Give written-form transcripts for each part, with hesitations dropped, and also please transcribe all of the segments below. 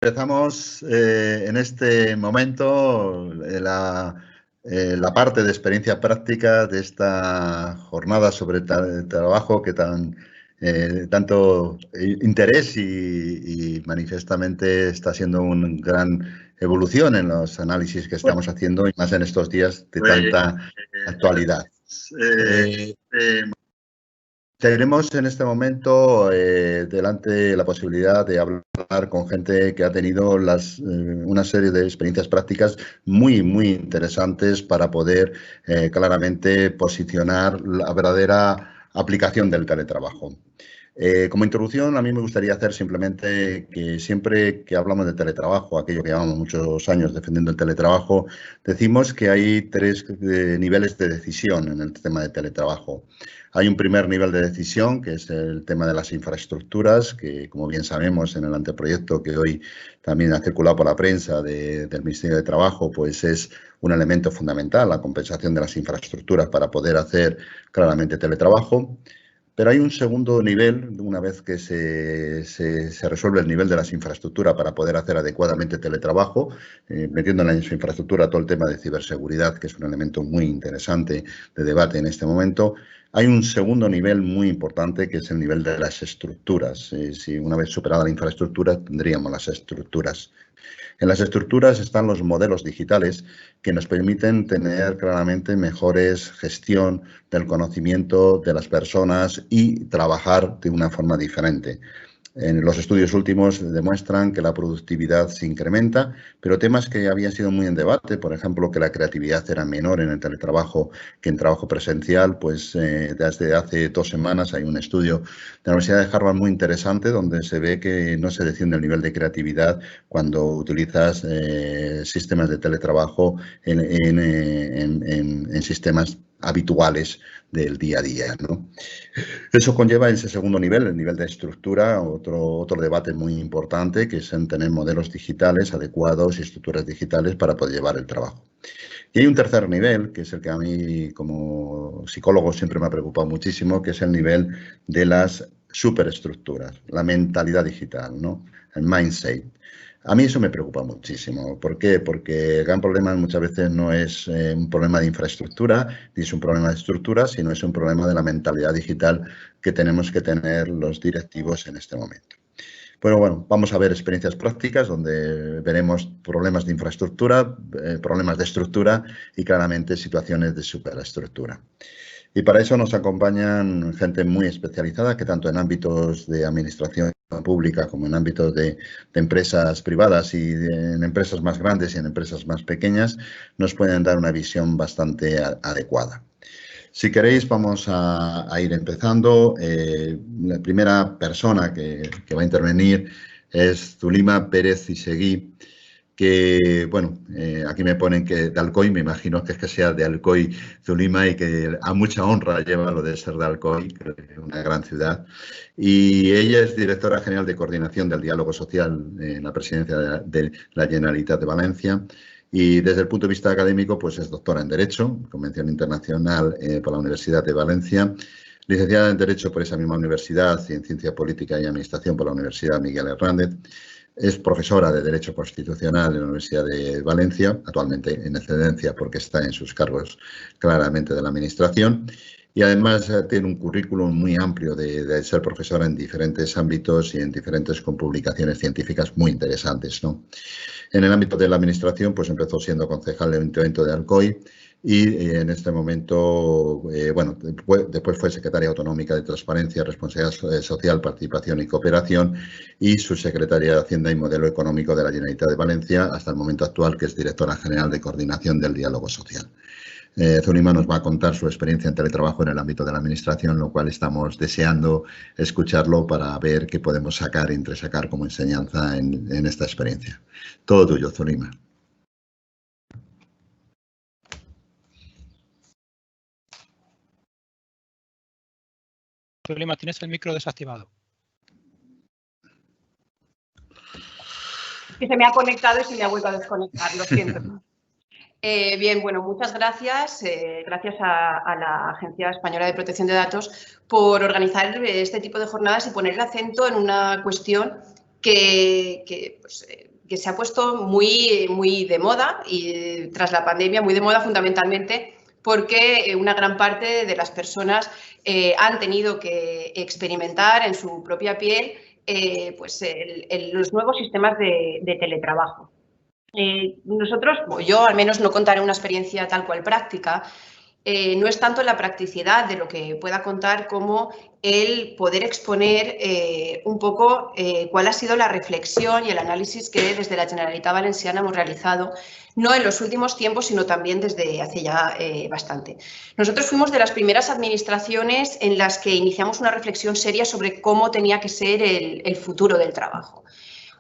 Empezamos en este momento la parte de experiencia práctica de esta jornada sobre trabajo que tanto interés y manifiestamente está siendo una gran evolución en los análisis que estamos haciendo y más en estos días de tanta actualidad. Tenemos en este momento delante la posibilidad de hablar con gente que ha tenido una serie de experiencias prácticas muy interesantes para poder claramente posicionar la verdadera aplicación del teletrabajo. Como introducción, a mí me gustaría hacer simplemente que siempre que hablamos de teletrabajo, aquello que llevamos muchos años defendiendo el teletrabajo, decimos que hay tres niveles de decisión en el tema de teletrabajo. Hay un primer nivel de decisión, que es el tema de las infraestructuras, que como bien sabemos en el anteproyecto que hoy también ha circulado por la prensa del Ministerio de Trabajo, pues es un elemento fundamental, la compensación de las infraestructuras para poder hacer claramente teletrabajo. Pero hay un segundo nivel, una vez que se resuelve el nivel de las infraestructuras para poder hacer adecuadamente teletrabajo, metiendo en la infraestructura todo el tema de ciberseguridad, que es un elemento muy interesante de debate en este momento. Hay un segundo nivel muy importante, que es el nivel de las estructuras. Si una vez superada la infraestructura, tendríamos las estructuras. En las estructuras están los modelos digitales que nos permiten tener claramente mejores gestión del conocimiento de las personas y trabajar de una forma diferente. En los estudios últimos demuestran que la productividad se incrementa, pero temas que habían sido muy en debate, por ejemplo, que la creatividad era menor en el teletrabajo que en trabajo presencial, pues desde hace 2 semanas hay un estudio de la Universidad de Harvard muy interesante donde se ve que no se desciende el nivel de creatividad cuando utilizas sistemas de teletrabajo en sistemas habituales del día a día, ¿no? Eso conlleva ese segundo nivel, el nivel de estructura, otro debate muy importante, que es en tener modelos digitales adecuados y estructuras digitales para poder llevar el trabajo. Y hay un tercer nivel, que es el que a mí como psicólogo siempre me ha preocupado muchísimo, que es el nivel de las superestructuras, la mentalidad digital, ¿no? El mindset. A mí eso me preocupa muchísimo. ¿Por qué? Porque el gran problema muchas veces no es un problema de infraestructura, ni es un problema de estructura, sino es un problema de la mentalidad digital que tenemos que tener los directivos en este momento. Pero bueno, vamos a ver experiencias prácticas donde veremos problemas de infraestructura, problemas de estructura y claramente situaciones de superestructura. Y para eso nos acompañan gente muy especializada que tanto en ámbitos de administración pública como en ámbitos de empresas privadas y en empresas más grandes y en empresas más pequeñas nos pueden dar una visión bastante adecuada. Si queréis, vamos a ir empezando. La primera persona que va a intervenir es Zulima Pérez Iseguí, que, bueno, aquí me ponen que de Alcoy, me imagino que es que sea de Alcoy, Zulima, y que a mucha honra lleva lo de ser de Alcoy, que es una gran ciudad. Y ella es directora general de coordinación del diálogo social en la presidencia de la Generalitat de Valencia. Y desde el punto de vista académico, pues es doctora en Derecho, Convención Internacional por la Universidad de Valencia, licenciada en Derecho por esa misma universidad y en Ciencia Política y Administración por la Universidad Miguel Hernández. Es profesora de Derecho Constitucional en la Universidad de Valencia, actualmente en excedencia porque está en sus cargos claramente de la Administración. Y además tiene un currículum muy amplio de ser profesora en diferentes ámbitos y en diferentes con publicaciones científicas muy interesantes, ¿no? En el ámbito de la Administración, pues empezó siendo concejal del Ayuntamiento de Alcoy y en este momento, bueno, después fue secretaria autonómica de Transparencia, Responsabilidad Social, Participación y Cooperación y subsecretaria de Hacienda y Modelo Económico de la Generalitat de Valencia hasta el momento actual, que es directora general de Coordinación del Diálogo Social. Zulima nos va a contar su experiencia en teletrabajo en el ámbito de la Administración, lo cual estamos deseando escucharlo para ver qué podemos entresacar como enseñanza en esta experiencia. Todo tuyo, Zulima. Zulima, tienes el micro desactivado. Que se me ha conectado y se me ha vuelto a desconectar, lo siento. Bien, bueno, muchas gracias. Gracias a la Agencia Española de Protección de Datos por organizar este tipo de jornadas y poner el acento en una cuestión que pues, que se ha puesto muy de moda y tras la pandemia muy de moda fundamentalmente porque una gran parte de las personas han tenido que experimentar en su propia piel pues los nuevos sistemas de teletrabajo. Nosotros, o yo al menos no contaré una experiencia tal cual práctica, no es tanto la practicidad de lo que pueda contar como el poder exponer un poco cuál ha sido la reflexión y el análisis que desde la Generalitat Valenciana hemos realizado, no en los últimos tiempos, sino también desde hace ya bastante. Nosotros fuimos de las primeras administraciones en las que iniciamos una reflexión seria sobre cómo tenía que ser el futuro del trabajo.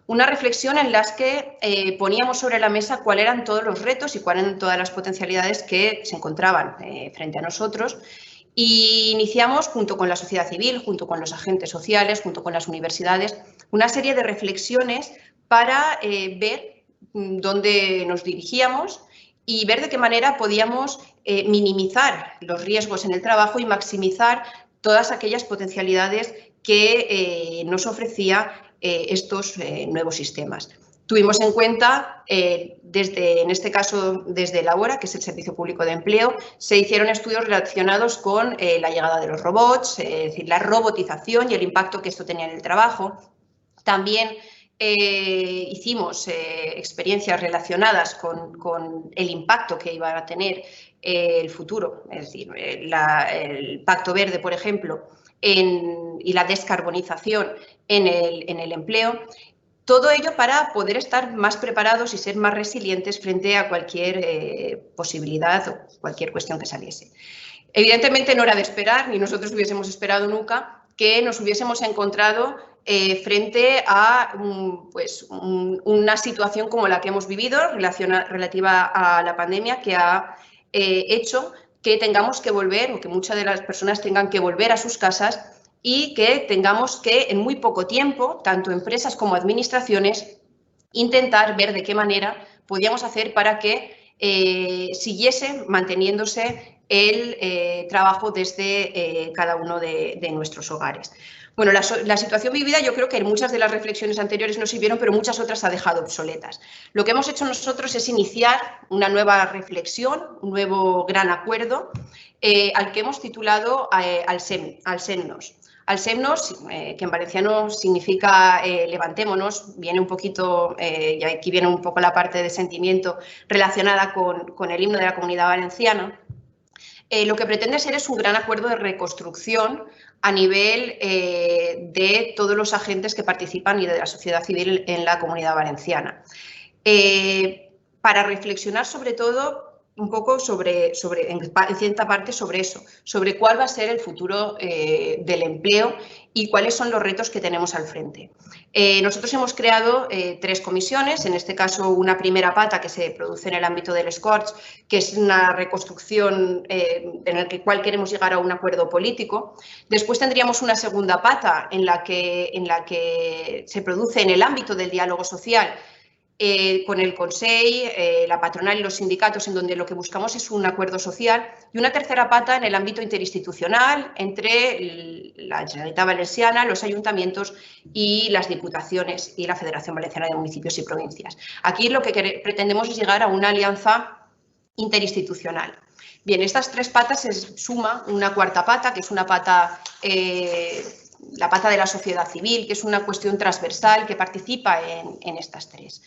Una reflexión en la que poníamos sobre la mesa cuáles eran todos los retos y cuáles eran todas las potencialidades que se encontraban frente a nosotros y iniciamos junto con la sociedad civil, junto con los agentes sociales, junto con las universidades, una serie de reflexiones para ver dónde nos dirigíamos y ver de qué manera podíamos minimizar los riesgos en el trabajo y maximizar todas aquellas potencialidades que nos ofrecía estos nuevos sistemas. Tuvimos en cuenta, en este caso desde Elabora, que es el Servicio Público de Empleo, se hicieron estudios relacionados con la llegada de los robots, es decir, la robotización y el impacto que esto tenía en el trabajo. También hicimos experiencias relacionadas con el impacto que iba a tener el futuro, es decir, el Pacto Verde, por ejemplo, y la descarbonización en el empleo. Todo ello para poder estar más preparados y ser más resilientes frente a cualquier posibilidad o cualquier cuestión que saliese. Evidentemente no era de esperar, ni nosotros hubiésemos esperado nunca, que nos hubiésemos encontrado frente a una situación como la que hemos vivido relativa a la pandemia, que ha hecho que tengamos que volver o que muchas de las personas tengan que volver a sus casas y que tengamos que en muy poco tiempo, tanto empresas como administraciones, intentar ver de qué manera podíamos hacer para que siguiese manteniéndose el trabajo desde cada uno de nuestros hogares. Bueno, la situación vivida yo creo que en muchas de las reflexiones anteriores nos sirvieron, pero muchas otras ha dejado obsoletas. Lo que hemos hecho nosotros es iniciar una nueva reflexión, un nuevo gran acuerdo, al que hemos titulado Alcem-nos. Alcem-nos, que en valenciano significa levantémonos, viene un poquito, y aquí viene un poco la parte de sentimiento relacionada con el himno de la Comunidad Valenciana. Lo que pretende ser es un gran acuerdo de reconstrucción a nivel de todos los agentes que participan y de la sociedad civil en la Comunidad Valenciana. Para reflexionar sobre todo un poco en cierta parte sobre eso, sobre cuál va a ser el futuro del empleo y cuáles son los retos que tenemos al frente. Nosotros hemos creado 3 comisiones, en este caso una primera pata que se produce en el ámbito del Scorch, que es una reconstrucción en la cual queremos llegar a un acuerdo político. Después tendríamos una segunda pata en la que se produce en el ámbito del diálogo social, con el Consell, la patronal y los sindicatos, en donde lo que buscamos es un acuerdo social, y una tercera pata en el ámbito interinstitucional entre la Generalitat Valenciana, los ayuntamientos y las diputaciones y la Federación Valenciana de Municipios y Provincias. Aquí lo que pretendemos es llegar a una alianza interinstitucional. Bien, estas 3 patas se suma una cuarta pata, que es una pata la pata de la sociedad civil, que es una cuestión transversal que participa en estas 3.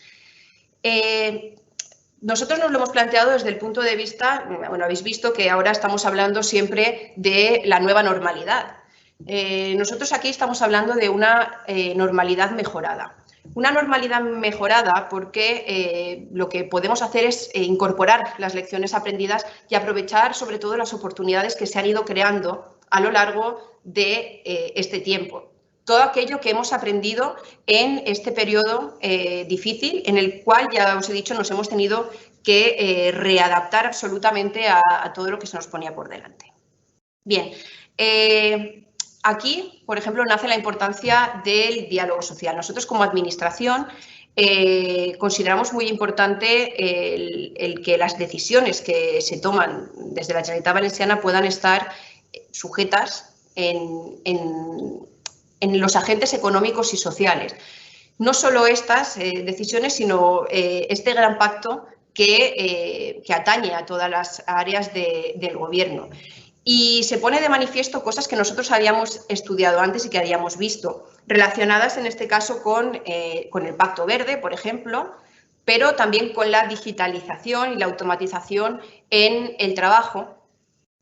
Nosotros nos lo hemos planteado desde el punto de vista, bueno, habéis visto que ahora estamos hablando siempre de la nueva normalidad. Nosotros aquí estamos hablando de una normalidad mejorada. Una normalidad mejorada porque lo que podemos hacer es incorporar las lecciones aprendidas y aprovechar sobre todo las oportunidades que se han ido creando a lo largo de este tiempo. Todo aquello que hemos aprendido en este periodo difícil, en el cual, ya os he dicho, nos hemos tenido que readaptar absolutamente a todo lo que se nos ponía por delante. Bien, aquí, por ejemplo, nace la importancia del diálogo social. Nosotros, como administración, consideramos muy importante el que las decisiones que se toman desde la Generalitat Valenciana puedan estar sujetas en los agentes económicos y sociales. no solo estas decisiones, sino este gran pacto que atañe a todas las áreas del Gobierno. Y se pone de manifiesto cosas que nosotros habíamos estudiado antes y que habíamos visto, relacionadas en este caso con el Pacto Verde, por ejemplo, pero también con la digitalización y la automatización en el trabajo,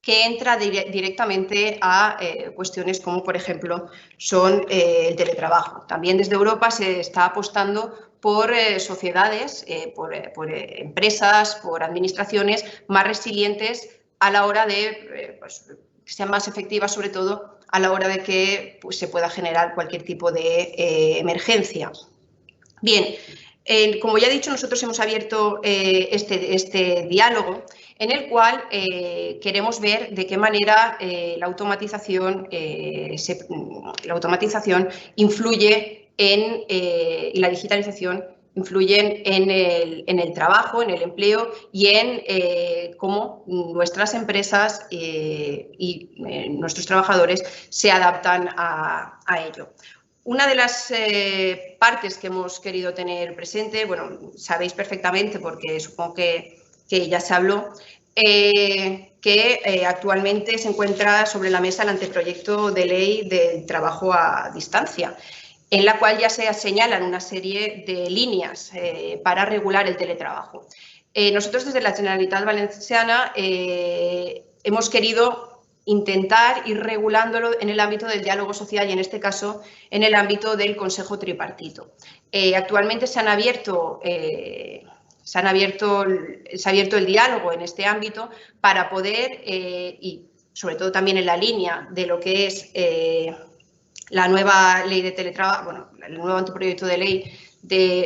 que entra directamente a cuestiones como, por ejemplo, son el teletrabajo. También desde Europa se está apostando por sociedades, por empresas, por administraciones más resilientes a la hora de pues, que sean más efectivas, sobre todo a la hora de que pues, se pueda generar cualquier tipo de emergencia. Bien, como ya he dicho, nosotros hemos abierto este diálogo en el cual queremos ver de qué manera la automatización influye y la digitalización influyen en el trabajo, en el empleo y en cómo nuestras empresas y nuestros trabajadores se adaptan a ello. Una de las partes que hemos querido tener presente, bueno, sabéis perfectamente porque supongo que ya se habló, que actualmente se encuentra sobre la mesa el anteproyecto de ley del trabajo a distancia, en la cual ya se señalan una serie de líneas para regular el teletrabajo. Nosotros desde la Generalitat Valenciana hemos querido intentar ir regulándolo en el ámbito del diálogo social y, en este caso, en el ámbito del Consejo Tripartito. Actualmente se ha abierto el diálogo en este ámbito para poder, y sobre todo también en la línea de lo que es la nueva ley de teletrabajo, bueno, el nuevo anteproyecto de ley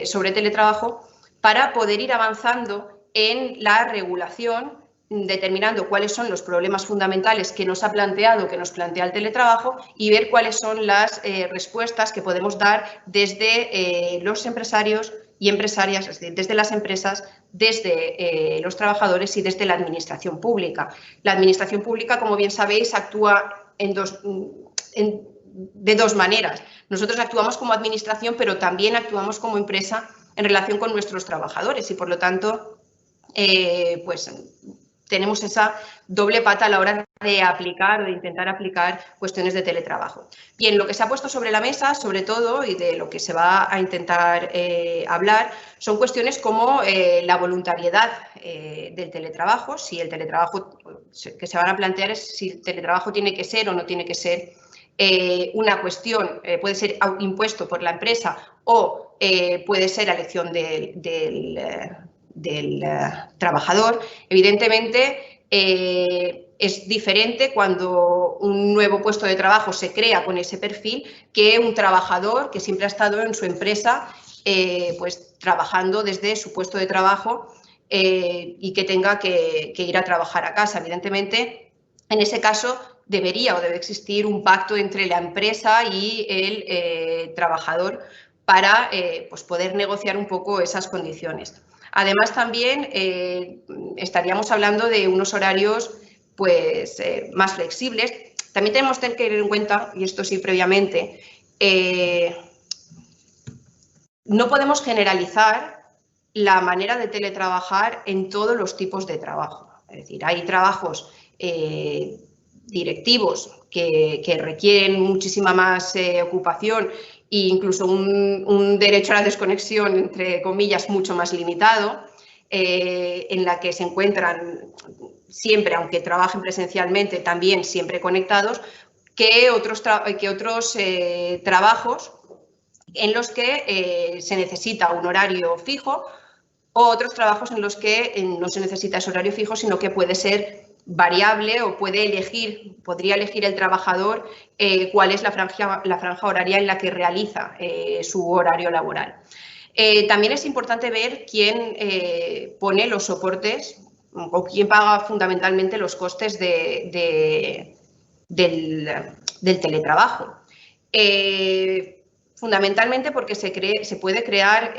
sobre teletrabajo, para poder ir avanzando en la regulación, determinando cuáles son los problemas fundamentales que nos plantea el teletrabajo y ver cuáles son las respuestas que podemos dar desde los empresarios y empresarias, es decir, desde las empresas, desde los trabajadores y desde la administración pública. La administración pública, como bien sabéis, actúa de dos maneras. Nosotros actuamos como administración, pero también actuamos como empresa en relación con nuestros trabajadores y, por lo tanto, pues tenemos esa doble pata a la hora de aplicar o de intentar aplicar cuestiones de teletrabajo. Bien, lo que se ha puesto sobre la mesa, sobre todo, y de lo que se va a intentar hablar, son cuestiones como la voluntariedad del teletrabajo, si el teletrabajo que se van a plantear es si el teletrabajo tiene que ser o no tiene que ser una cuestión, puede ser impuesto por la empresa o puede ser a elección del trabajador. Evidentemente, es diferente cuando un nuevo puesto de trabajo se crea con ese perfil que un trabajador que siempre ha estado en su empresa pues trabajando desde su puesto de trabajo y que tenga que ir a trabajar a casa. Evidentemente, en ese caso debería o debe existir un pacto entre la empresa y el trabajador para pues poder negociar un poco esas condiciones. Además, también estaríamos hablando de unos horarios pues, más flexibles. También tenemos que tener en cuenta, y esto sí previamente, no podemos generalizar la manera de teletrabajar en todos los tipos de trabajo. Es decir, hay trabajos directivos que requieren muchísima más ocupación e incluso un derecho a la desconexión, entre comillas, mucho más limitado, en la que se encuentran siempre, aunque trabajen presencialmente, también siempre conectados, que otros trabajos en los que se necesita un horario fijo o otros trabajos en los que no se necesita ese horario fijo, sino que puede ser variable o podría elegir el trabajador cuál es la franja horaria en la que realiza su horario laboral. También es importante ver quién pone los soportes o quién paga fundamentalmente los costes del teletrabajo. Fundamentalmente porque se puede crear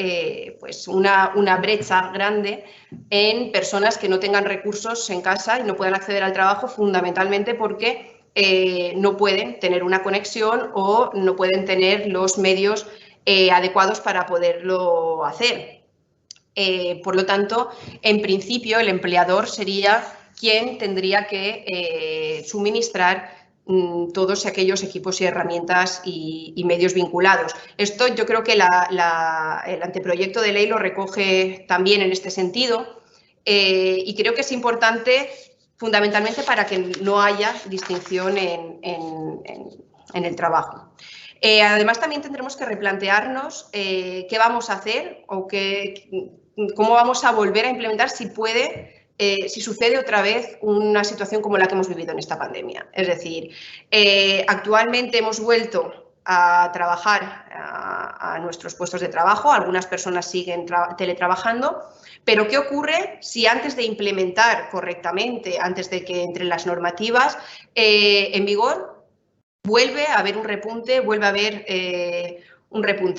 pues una brecha grande en personas que no tengan recursos en casa y no puedan acceder al trabajo, fundamentalmente porque no pueden tener una conexión o no pueden tener los medios adecuados para poderlo hacer. Por lo tanto, en principio, el empleador sería quien tendría que suministrar todos aquellos equipos y herramientas y medios vinculados. Esto yo creo que el anteproyecto de ley lo recoge también en este sentido y creo que es importante fundamentalmente para que no haya distinción en el trabajo. Además, también tendremos que replantearnos qué vamos a hacer o cómo vamos a volver a implementar si sucede otra vez una situación como la que hemos vivido en esta pandemia. Es decir, actualmente hemos vuelto a trabajar a nuestros puestos de trabajo, algunas personas siguen teletrabajando, pero ¿qué ocurre si antes de implementar correctamente, antes de que entren las normativas en vigor, vuelve a haber un repunte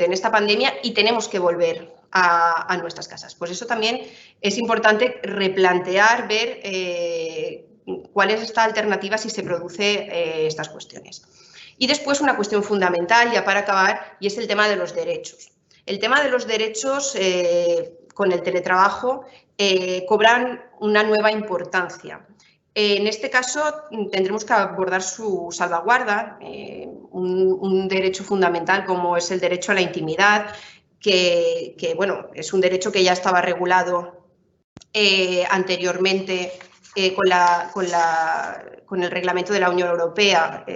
en esta pandemia y tenemos que volver a nuestras casas? Pues eso también es importante replantear, ver cuál es esta alternativa si se producen estas cuestiones. Y después una cuestión fundamental, ya para acabar, y es el tema de los derechos. El tema de los derechos con el teletrabajo cobran una nueva importancia. En este caso tendremos que abordar su salvaguarda, un derecho fundamental como es el derecho a la intimidad, que bueno, es un derecho que ya estaba regulado anteriormente con el reglamento de la Unión Europea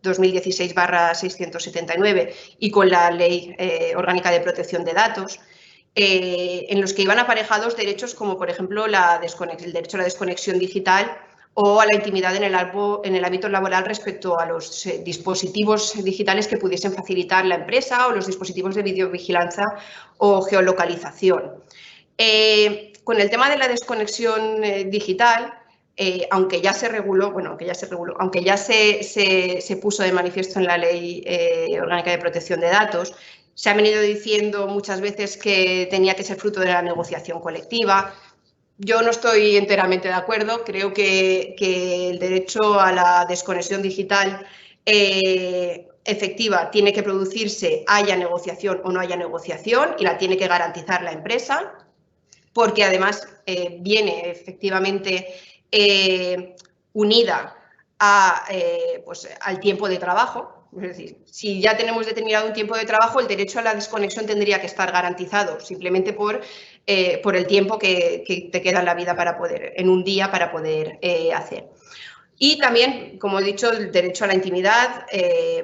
2016/679 y con la Ley Orgánica de Protección de Datos, en los que iban aparejados derechos como, por ejemplo, el derecho a la desconexión digital o a la intimidad en el ámbito laboral respecto a los dispositivos digitales que pudiesen facilitar la empresa o los dispositivos de videovigilancia o geolocalización. Con el tema de la desconexión digital, aunque ya se puso de manifiesto en la Ley Orgánica de Protección de Datos, se ha venido diciendo muchas veces que tenía que ser fruto de la negociación colectiva. Yo no estoy enteramente de acuerdo. Creo que el derecho a la desconexión digital efectiva tiene que producirse, haya negociación o no haya negociación, y la tiene que garantizar la empresa, porque además viene efectivamente unida al tiempo de trabajo. Es decir, si ya tenemos determinado un tiempo de trabajo, el derecho a la desconexión tendría que estar garantizado simplemente por el tiempo que te queda en la vida en un día para poder hacer. Y también, como he dicho, el derecho a la intimidad,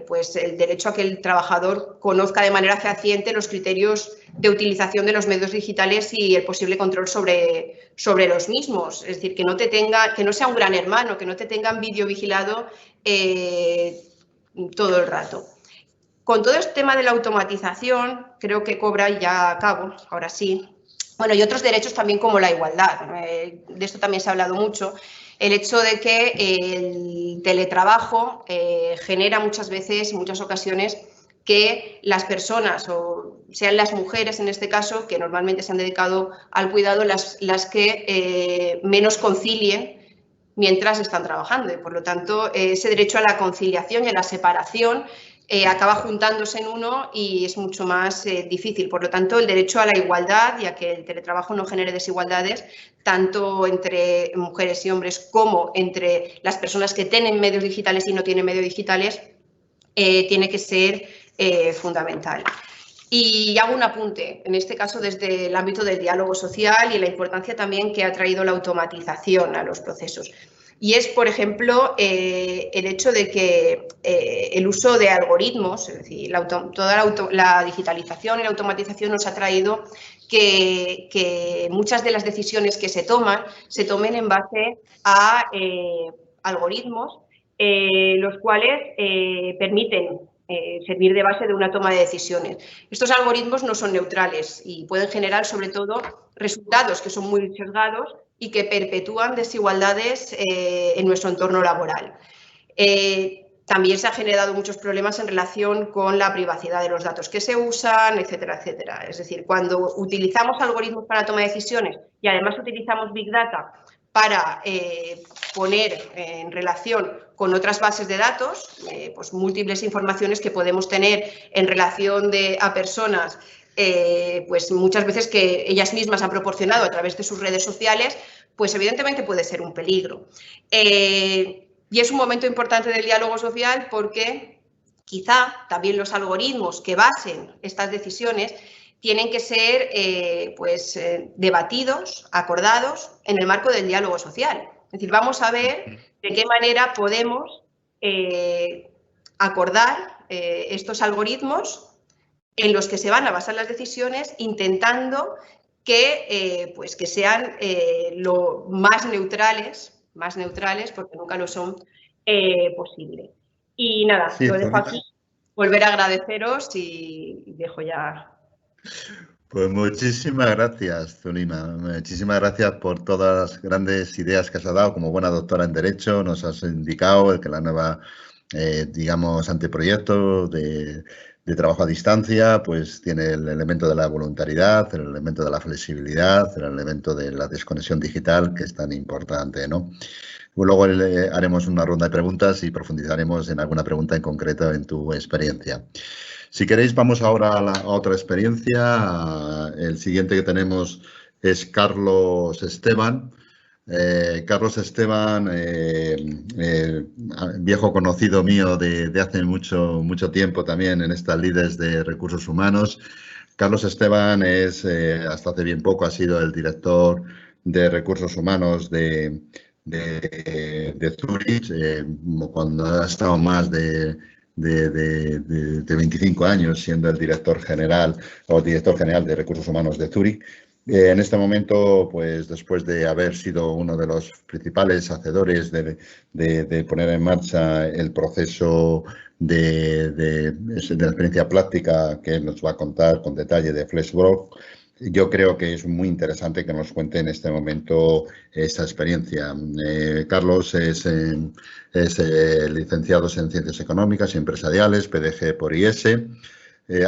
pues el derecho a que el trabajador conozca de manera fehaciente los criterios de utilización de los medios digitales y el posible control sobre los mismos. Es decir, que no sea un gran hermano, que no te tengan videovigilado todo el rato. Con todo este tema de la automatización, creo que cobra, y ya acabo, ahora sí, bueno, y otros derechos también como la igualdad. De esto también se ha hablado mucho. El hecho de que el teletrabajo genera muchas veces, en muchas ocasiones, que las personas, o sean las mujeres en este caso, que normalmente se han dedicado al cuidado, las que menos concilien mientras están trabajando, y por lo tanto ese derecho a la conciliación y a la separación acaba juntándose en uno y es mucho más difícil. Por lo tanto, el derecho a la igualdad y a que el teletrabajo no genere desigualdades tanto entre mujeres y hombres como entre las personas que tienen medios digitales y no tienen medios digitales tiene que ser fundamental. Y hago un apunte, en este caso desde el ámbito del diálogo social y la importancia también que ha traído la automatización a los procesos. Y es, por ejemplo, el hecho de que el uso de algoritmos, es decir, toda la digitalización y la automatización nos ha traído que muchas de las decisiones que se tomen en base a algoritmos, los cuales permiten servir de base de una toma de decisiones. Estos algoritmos no son neutrales y pueden generar, sobre todo, resultados que son muy sesgados y que perpetúan desigualdades en nuestro entorno laboral. También se han generado muchos problemas en relación con la privacidad de los datos que se usan, etcétera, etcétera. Es decir, cuando utilizamos algoritmos para la toma de decisiones y además utilizamos Big Data para poner en relación con otras bases de datos, pues múltiples informaciones que podemos tener en relación a personas, pues muchas veces que ellas mismas han proporcionado a través de sus redes sociales, pues evidentemente puede ser un peligro. Y es un momento importante del diálogo social porque quizá también los algoritmos que basen estas decisiones tienen que ser debatidos, acordados en el marco del diálogo social. Es decir, vamos a ver de qué manera podemos acordar estos algoritmos en los que se van a basar las decisiones, intentando que sean lo más neutrales, porque nunca lo son, posible. Y nada, sí, lo dejo aquí. Volver a agradeceros y dejo ya. Pues muchísimas gracias, Zunima. Muchísimas gracias por todas las grandes ideas que has dado. Como buena doctora en Derecho, nos has indicado que la nueva, anteproyecto de trabajo a distancia, pues tiene el elemento de la voluntariedad, el elemento de la flexibilidad, el elemento de la desconexión digital, que es tan importante, ¿no? Luego haremos una ronda de preguntas y profundizaremos en alguna pregunta en concreto en tu experiencia. Si queréis, vamos ahora a otra experiencia. El siguiente que tenemos es Carlos Esteban. Carlos Esteban, viejo conocido mío de hace mucho tiempo también en estas lides de recursos humanos. Carlos Esteban es, hasta hace bien poco, ha sido el director de recursos humanos de Zurich, cuando ha estado más de 25 años siendo el director general de recursos humanos de Zurich. En este momento, pues después de haber sido uno de los principales hacedores de poner en marcha el proceso de la experiencia práctica que nos va a contar con detalle de Flexwork, yo creo que es muy interesante que nos cuente en este momento esa experiencia. Carlos es licenciado en Ciencias Económicas y Empresariales, PDG por IES.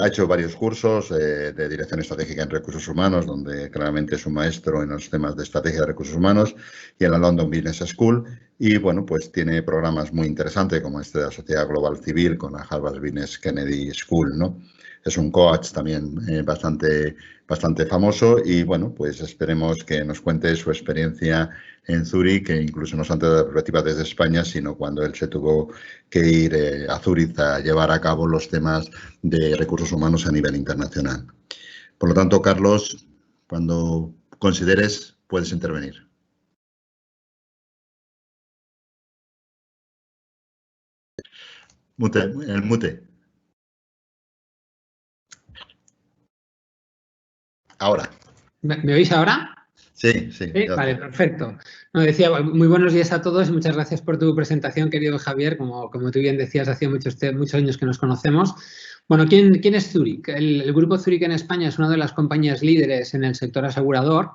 Ha hecho varios cursos de Dirección Estratégica en Recursos Humanos, donde claramente es un maestro en los temas de estrategia de recursos humanos, y en la London Business School. Y, bueno, pues tiene programas muy interesantes, como este de la Sociedad Global Civil con la Harvard Business Kennedy School, ¿no? Es un coach también bastante famoso y, bueno, pues esperemos que nos cuente su experiencia en Zurich, que incluso no tanto de la perspectiva desde España, sino cuando él se tuvo que ir a Zurich a llevar a cabo los temas de recursos humanos a nivel internacional. Por lo tanto, Carlos, cuando consideres, puedes intervenir. El mute. Ahora. ¿Me oís ahora? Sí. Vale, perfecto. No, decía, muy buenos días a todos y muchas gracias por tu presentación, querido Javier. Como tú bien decías, hace muchos años que nos conocemos. Bueno, ¿quién es Zurich? El Grupo Zurich en España es una de las compañías líderes en el sector asegurador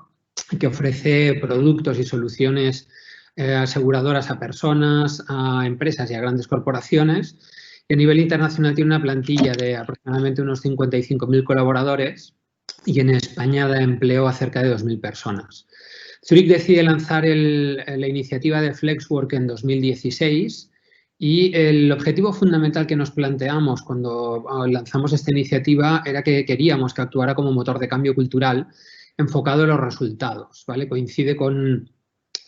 que ofrece productos y soluciones aseguradoras a personas, a empresas y a grandes corporaciones. Y a nivel internacional tiene una plantilla de aproximadamente unos 55.000 colaboradores y en España da empleo a cerca de 2.000 personas. Zurich decide lanzar la iniciativa de Flexwork en 2016 y el objetivo fundamental que nos planteamos cuando lanzamos esta iniciativa era que queríamos que actuara como motor de cambio cultural enfocado en los resultados, ¿vale? Coincide con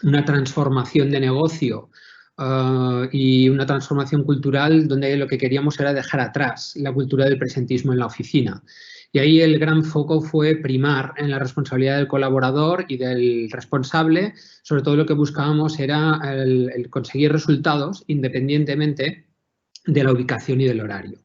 una transformación de negocio y una transformación cultural donde lo que queríamos era dejar atrás la cultura del presentismo en la oficina. Y ahí el gran foco fue primar en la responsabilidad del colaborador y del responsable. Sobre todo lo que buscábamos era el conseguir resultados independientemente de la ubicación y del horario.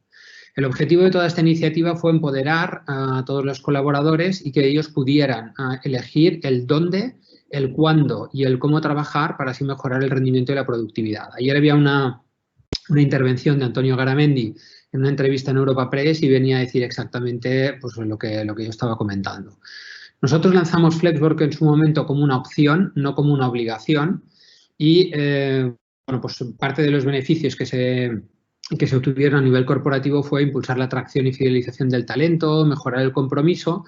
El objetivo de toda esta iniciativa fue empoderar a todos los colaboradores y que ellos pudieran elegir el dónde, el cuándo y el cómo trabajar para así mejorar el rendimiento y la productividad. Ayer había una intervención de Antonio Garamendi en una entrevista en Europa Press y venía a decir exactamente pues, lo que yo estaba comentando. Nosotros lanzamos Flexwork en su momento como una opción, no como una obligación, y bueno, pues parte de los beneficios que se obtuvieron a nivel corporativo fue impulsar la atracción y fidelización del talento, mejorar el compromiso,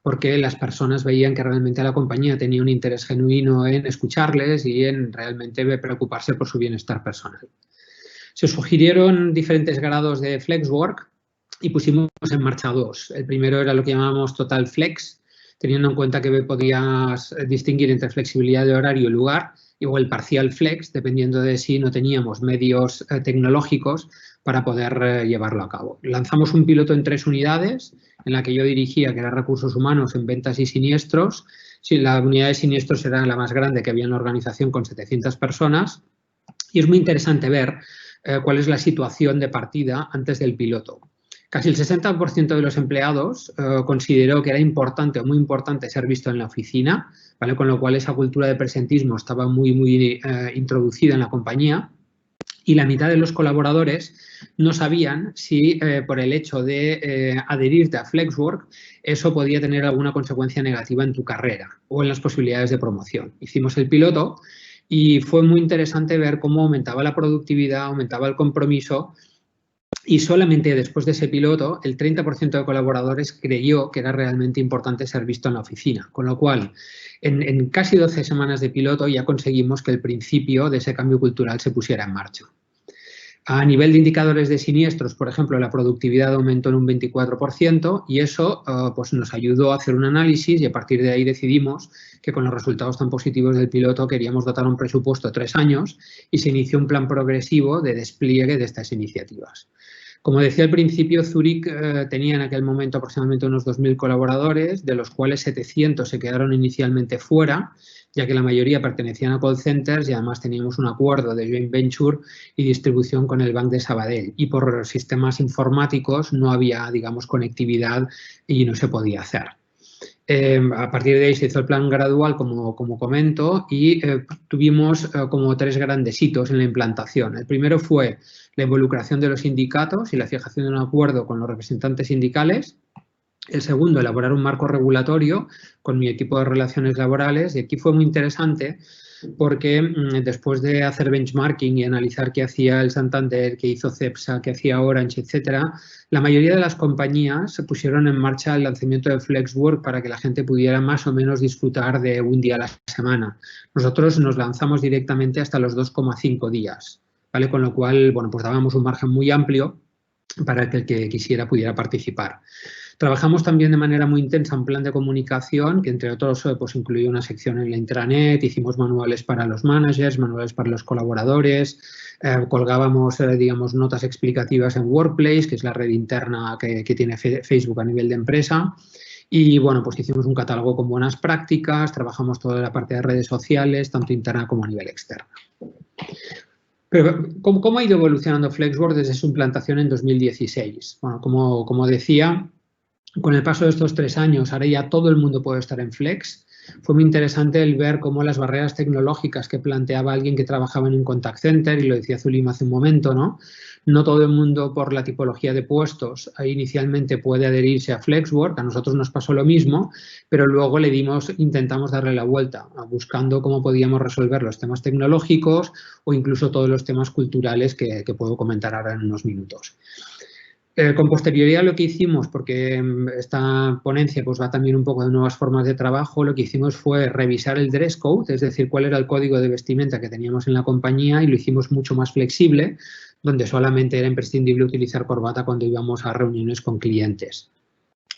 porque las personas veían que realmente la compañía tenía un interés genuino en escucharles y en realmente preocuparse por su bienestar personal. Se sugirieron diferentes grados de Flexwork y pusimos en marcha 2. El primero era lo que llamábamos Total Flex, teniendo en cuenta que podías distinguir entre flexibilidad de horario y lugar, o el Parcial Flex, dependiendo de si no teníamos medios tecnológicos para poder llevarlo a cabo. Lanzamos un piloto en 3 unidades, en la que yo dirigía, que era recursos humanos en ventas y siniestros. La unidad de siniestros era la más grande que había en la organización, con 700 personas. Y es muy interesante ver cuál es la situación de partida antes del piloto. Casi el 60% de los empleados consideró que era importante o muy importante ser visto en la oficina, ¿vale? Con lo cual esa cultura de presentismo estaba muy introducida en la compañía, y la mitad de los colaboradores no sabían si por el hecho de adherirte a Flexwork eso podía tener alguna consecuencia negativa en tu carrera o en las posibilidades de promoción. Hicimos el piloto y fue muy interesante ver cómo aumentaba la productividad, aumentaba el compromiso. Y solamente después de ese piloto, el 30% de colaboradores creyó que era realmente importante ser visto en la oficina. Con lo cual, en casi 12 semanas de piloto ya conseguimos que el principio de ese cambio cultural se pusiera en marcha. A nivel de indicadores de siniestros, por ejemplo, la productividad aumentó en un 24% y eso pues nos ayudó a hacer un análisis, y a partir de ahí decidimos que con los resultados tan positivos del piloto queríamos dotar un presupuesto 3 años y se inició un plan progresivo de despliegue de estas iniciativas. Como decía al principio, Zurich tenía en aquel momento aproximadamente unos 2.000 colaboradores, de los cuales 700 se quedaron inicialmente fuera, ya que la mayoría pertenecían a call centers y además teníamos un acuerdo de joint venture y distribución con el Banc de Sabadell. Y por sistemas informáticos no había, digamos, conectividad y no se podía hacer. A partir de ahí se hizo el plan gradual, como comento, y tuvimos como 3 grandes hitos en la implantación. El primero fue la involucración de los sindicatos y la fijación de un acuerdo con los representantes sindicales. El segundo, elaborar un marco regulatorio con mi equipo de relaciones laborales, y aquí fue muy interesante porque después de hacer benchmarking y analizar qué hacía el Santander, qué hizo Cepsa, qué hacía Orange, etcétera, la mayoría de las compañías se pusieron en marcha el lanzamiento de Flexwork para que la gente pudiera más o menos disfrutar de un día a la semana. Nosotros nos lanzamos directamente hasta los 2,5 días, ¿vale? Con lo cual, bueno, pues dábamos un margen muy amplio para que el que quisiera pudiera participar. Trabajamos también de manera muy intensa un plan de comunicación que, entre otros, pues incluía una sección en la intranet, hicimos manuales para los managers, manuales para los colaboradores, colgábamos, digamos, notas explicativas en Workplace, que es la red interna que tiene Facebook a nivel de empresa. Y, bueno, pues hicimos un catálogo con buenas prácticas, trabajamos toda la parte de redes sociales, tanto interna como a nivel externo. Pero, ¿cómo ha ido evolucionando Flexwork desde su implantación en 2016? Bueno, como decía, con el paso de estos 3 años, ahora ya todo el mundo puede estar en Flex. Fue muy interesante el ver cómo las barreras tecnológicas que planteaba alguien que trabajaba en un contact center, y lo decía Zulima hace un momento, ¿no? No todo el mundo, por la tipología de puestos, inicialmente puede adherirse a Flexwork. A nosotros nos pasó lo mismo, pero luego intentamos darle la vuelta, buscando cómo podíamos resolver los temas tecnológicos o incluso todos los temas culturales que puedo comentar ahora en unos minutos. Con posterioridad lo que hicimos, porque esta ponencia pues va también un poco de nuevas formas de trabajo, lo que hicimos fue revisar el dress code, es decir, cuál era el código de vestimenta que teníamos en la compañía, y lo hicimos mucho más flexible, donde solamente era imprescindible utilizar corbata cuando íbamos a reuniones con clientes.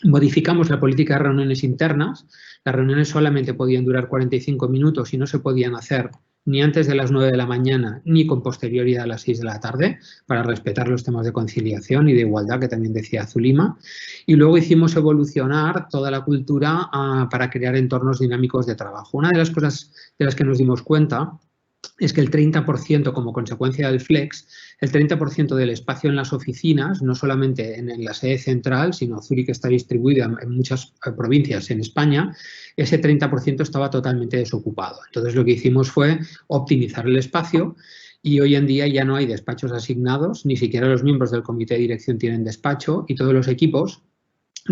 Modificamos la política de reuniones internas. Las reuniones solamente podían durar 45 minutos y no se podían hacer ni antes de las 9 de la mañana ni con posterioridad a las 6 de la tarde, para respetar los temas de conciliación y de igualdad que también decía Zulima. Y luego hicimos evolucionar toda la cultura para crear entornos dinámicos de trabajo. Una de las cosas de las que nos dimos cuenta es que el 30%, como consecuencia del Flex, el 30% del espacio en las oficinas, no solamente en la sede central, sino Zurich está distribuida en muchas provincias en España, ese 30% estaba totalmente desocupado. Entonces, lo que hicimos fue optimizar el espacio, y hoy en día ya no hay despachos asignados, ni siquiera los miembros del comité de dirección tienen despacho, y todos los equipos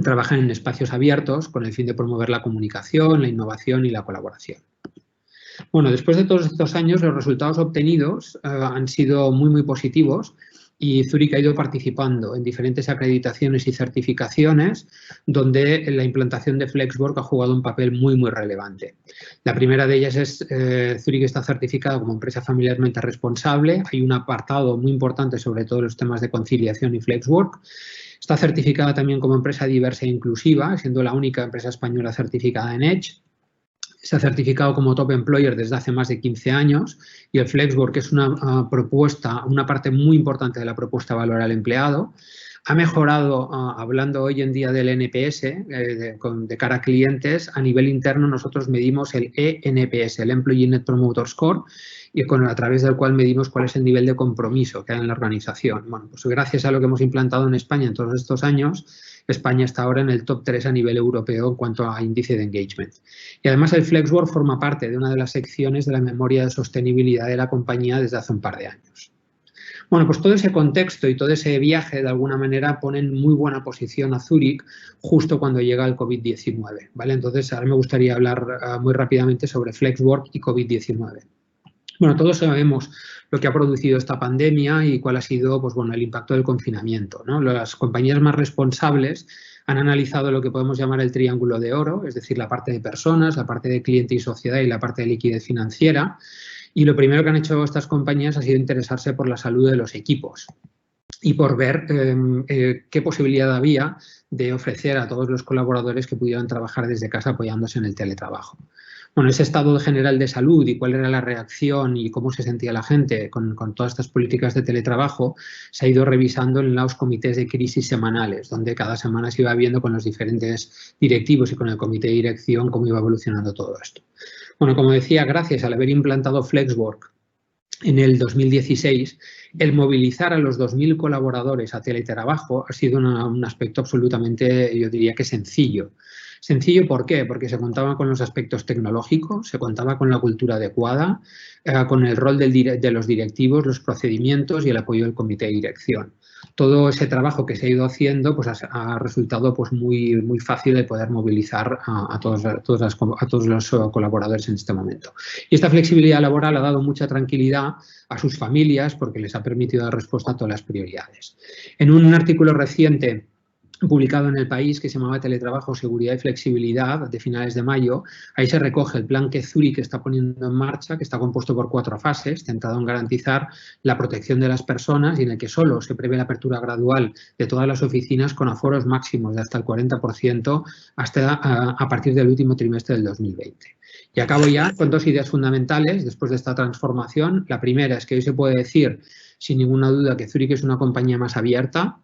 trabajan en espacios abiertos con el fin de promover la comunicación, la innovación y la colaboración. Bueno, después de todos estos años, los resultados obtenidos han sido muy positivos, y Zurich ha ido participando en diferentes acreditaciones y certificaciones donde la implantación de Flexwork ha jugado un papel muy, muy relevante. La primera de ellas es Zurich está certificado como empresa familiarmente responsable. Hay un apartado muy importante sobre todo los temas de conciliación y Flexwork. Está certificada también como empresa diversa e inclusiva, siendo la única empresa española certificada en EDGE. Se ha certificado como Top Employer desde hace más de 15 años y el Flexwork es una propuesta, una parte muy importante de la propuesta de valor al empleado. Ha mejorado, hablando hoy en día del NPS, de cara a clientes, a nivel interno nosotros medimos el ENPS, el Employee Net Promoter Score, y a través del cual medimos cuál es el nivel de compromiso que hay en la organización. Bueno, pues gracias a lo que hemos implantado en España en todos estos años, España está ahora en el top 3 a nivel europeo en cuanto a índice de engagement. Y además el Flexwork forma parte de una de las secciones de la memoria de sostenibilidad de la compañía desde hace un par de años. Bueno, pues todo ese contexto y todo ese viaje de alguna manera pone en muy buena posición a Zurich justo cuando llega el COVID-19, ¿vale? Entonces ahora me gustaría hablar muy rápidamente sobre Flexwork y COVID-19. Bueno, todos sabemos lo que ha producido esta pandemia y cuál ha sido, pues bueno, el impacto del confinamiento, ¿no? Las compañías más responsables han analizado lo que podemos llamar el triángulo de oro, es decir, la parte de personas, la parte de cliente y sociedad y la parte de liquidez financiera. Y lo primero que han hecho estas compañías ha sido interesarse por la salud de los equipos y por ver qué posibilidad había de ofrecer a todos los colaboradores que pudieran trabajar desde casa apoyándose en el teletrabajo. Bueno, ese estado general de salud y cuál era la reacción y cómo se sentía la gente con todas estas políticas de teletrabajo se ha ido revisando en los comités de crisis semanales, donde cada semana se iba viendo con los diferentes directivos y con el comité de dirección cómo iba evolucionando todo esto. Bueno, como decía, gracias al haber implantado Flexwork en el 2016, el movilizar a los 2.000 colaboradores a teletrabajo ha sido un aspecto absolutamente, yo diría que sencillo. Sencillo, ¿por qué? Porque se contaba con los aspectos tecnológicos, se contaba con la cultura adecuada, con el rol de los directivos, los procedimientos y el apoyo del comité de dirección. Todo ese trabajo que se ha ido haciendo pues, ha resultado pues, muy, muy fácil de poder movilizar a todos los colaboradores en este momento. Y esta flexibilidad laboral ha dado mucha tranquilidad a sus familias porque les ha permitido dar respuesta a todas las prioridades. En un artículo reciente publicado en El País, que se llamaba Teletrabajo, Seguridad y Flexibilidad, de finales de mayo, ahí se recoge el plan que Zurich está poniendo en marcha, que está compuesto por 4 fases, centrado en garantizar la protección de las personas y en el que solo se prevé la apertura gradual de todas las oficinas con aforos máximos de hasta el 40% a partir del último trimestre del 2020. Y acabo ya con 2 ideas fundamentales después de esta transformación. La primera es que hoy se puede decir, sin ninguna duda, que Zurich es una compañía más abierta,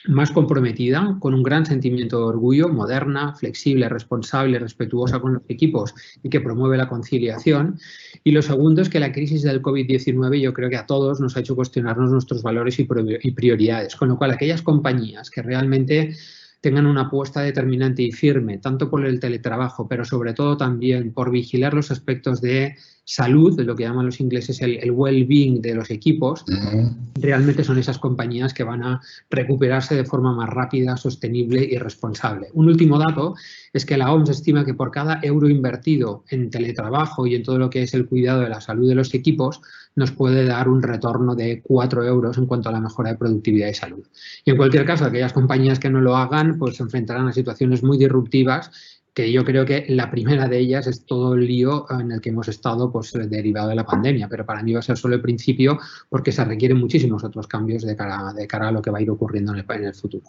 más comprometida, con un gran sentimiento de orgullo, moderna, flexible, responsable, respetuosa con los equipos y que promueve la conciliación. Y lo segundo es que la crisis del COVID-19 yo creo que a todos nos ha hecho cuestionarnos nuestros valores y prioridades, con lo cual aquellas compañías que realmente tengan una apuesta determinante y firme, tanto por el teletrabajo, pero sobre todo también por vigilar los aspectos de salud, de lo que llaman los ingleses el well-being de los equipos, realmente son esas compañías que van a recuperarse de forma más rápida, sostenible y responsable. Un último dato es que la OMS estima que por cada euro invertido en teletrabajo y en todo lo que es el cuidado de la salud de los equipos, nos puede dar un retorno de 4 euros en cuanto a la mejora de productividad y salud. Y en cualquier caso, aquellas compañías que no lo hagan, pues se enfrentarán a situaciones muy disruptivas, que yo creo que la primera de ellas es todo el lío en el que hemos estado pues, derivado de la pandemia, pero para mí va a ser solo el principio porque se requieren muchísimos otros cambios de cara a lo que va a ir ocurriendo en el futuro.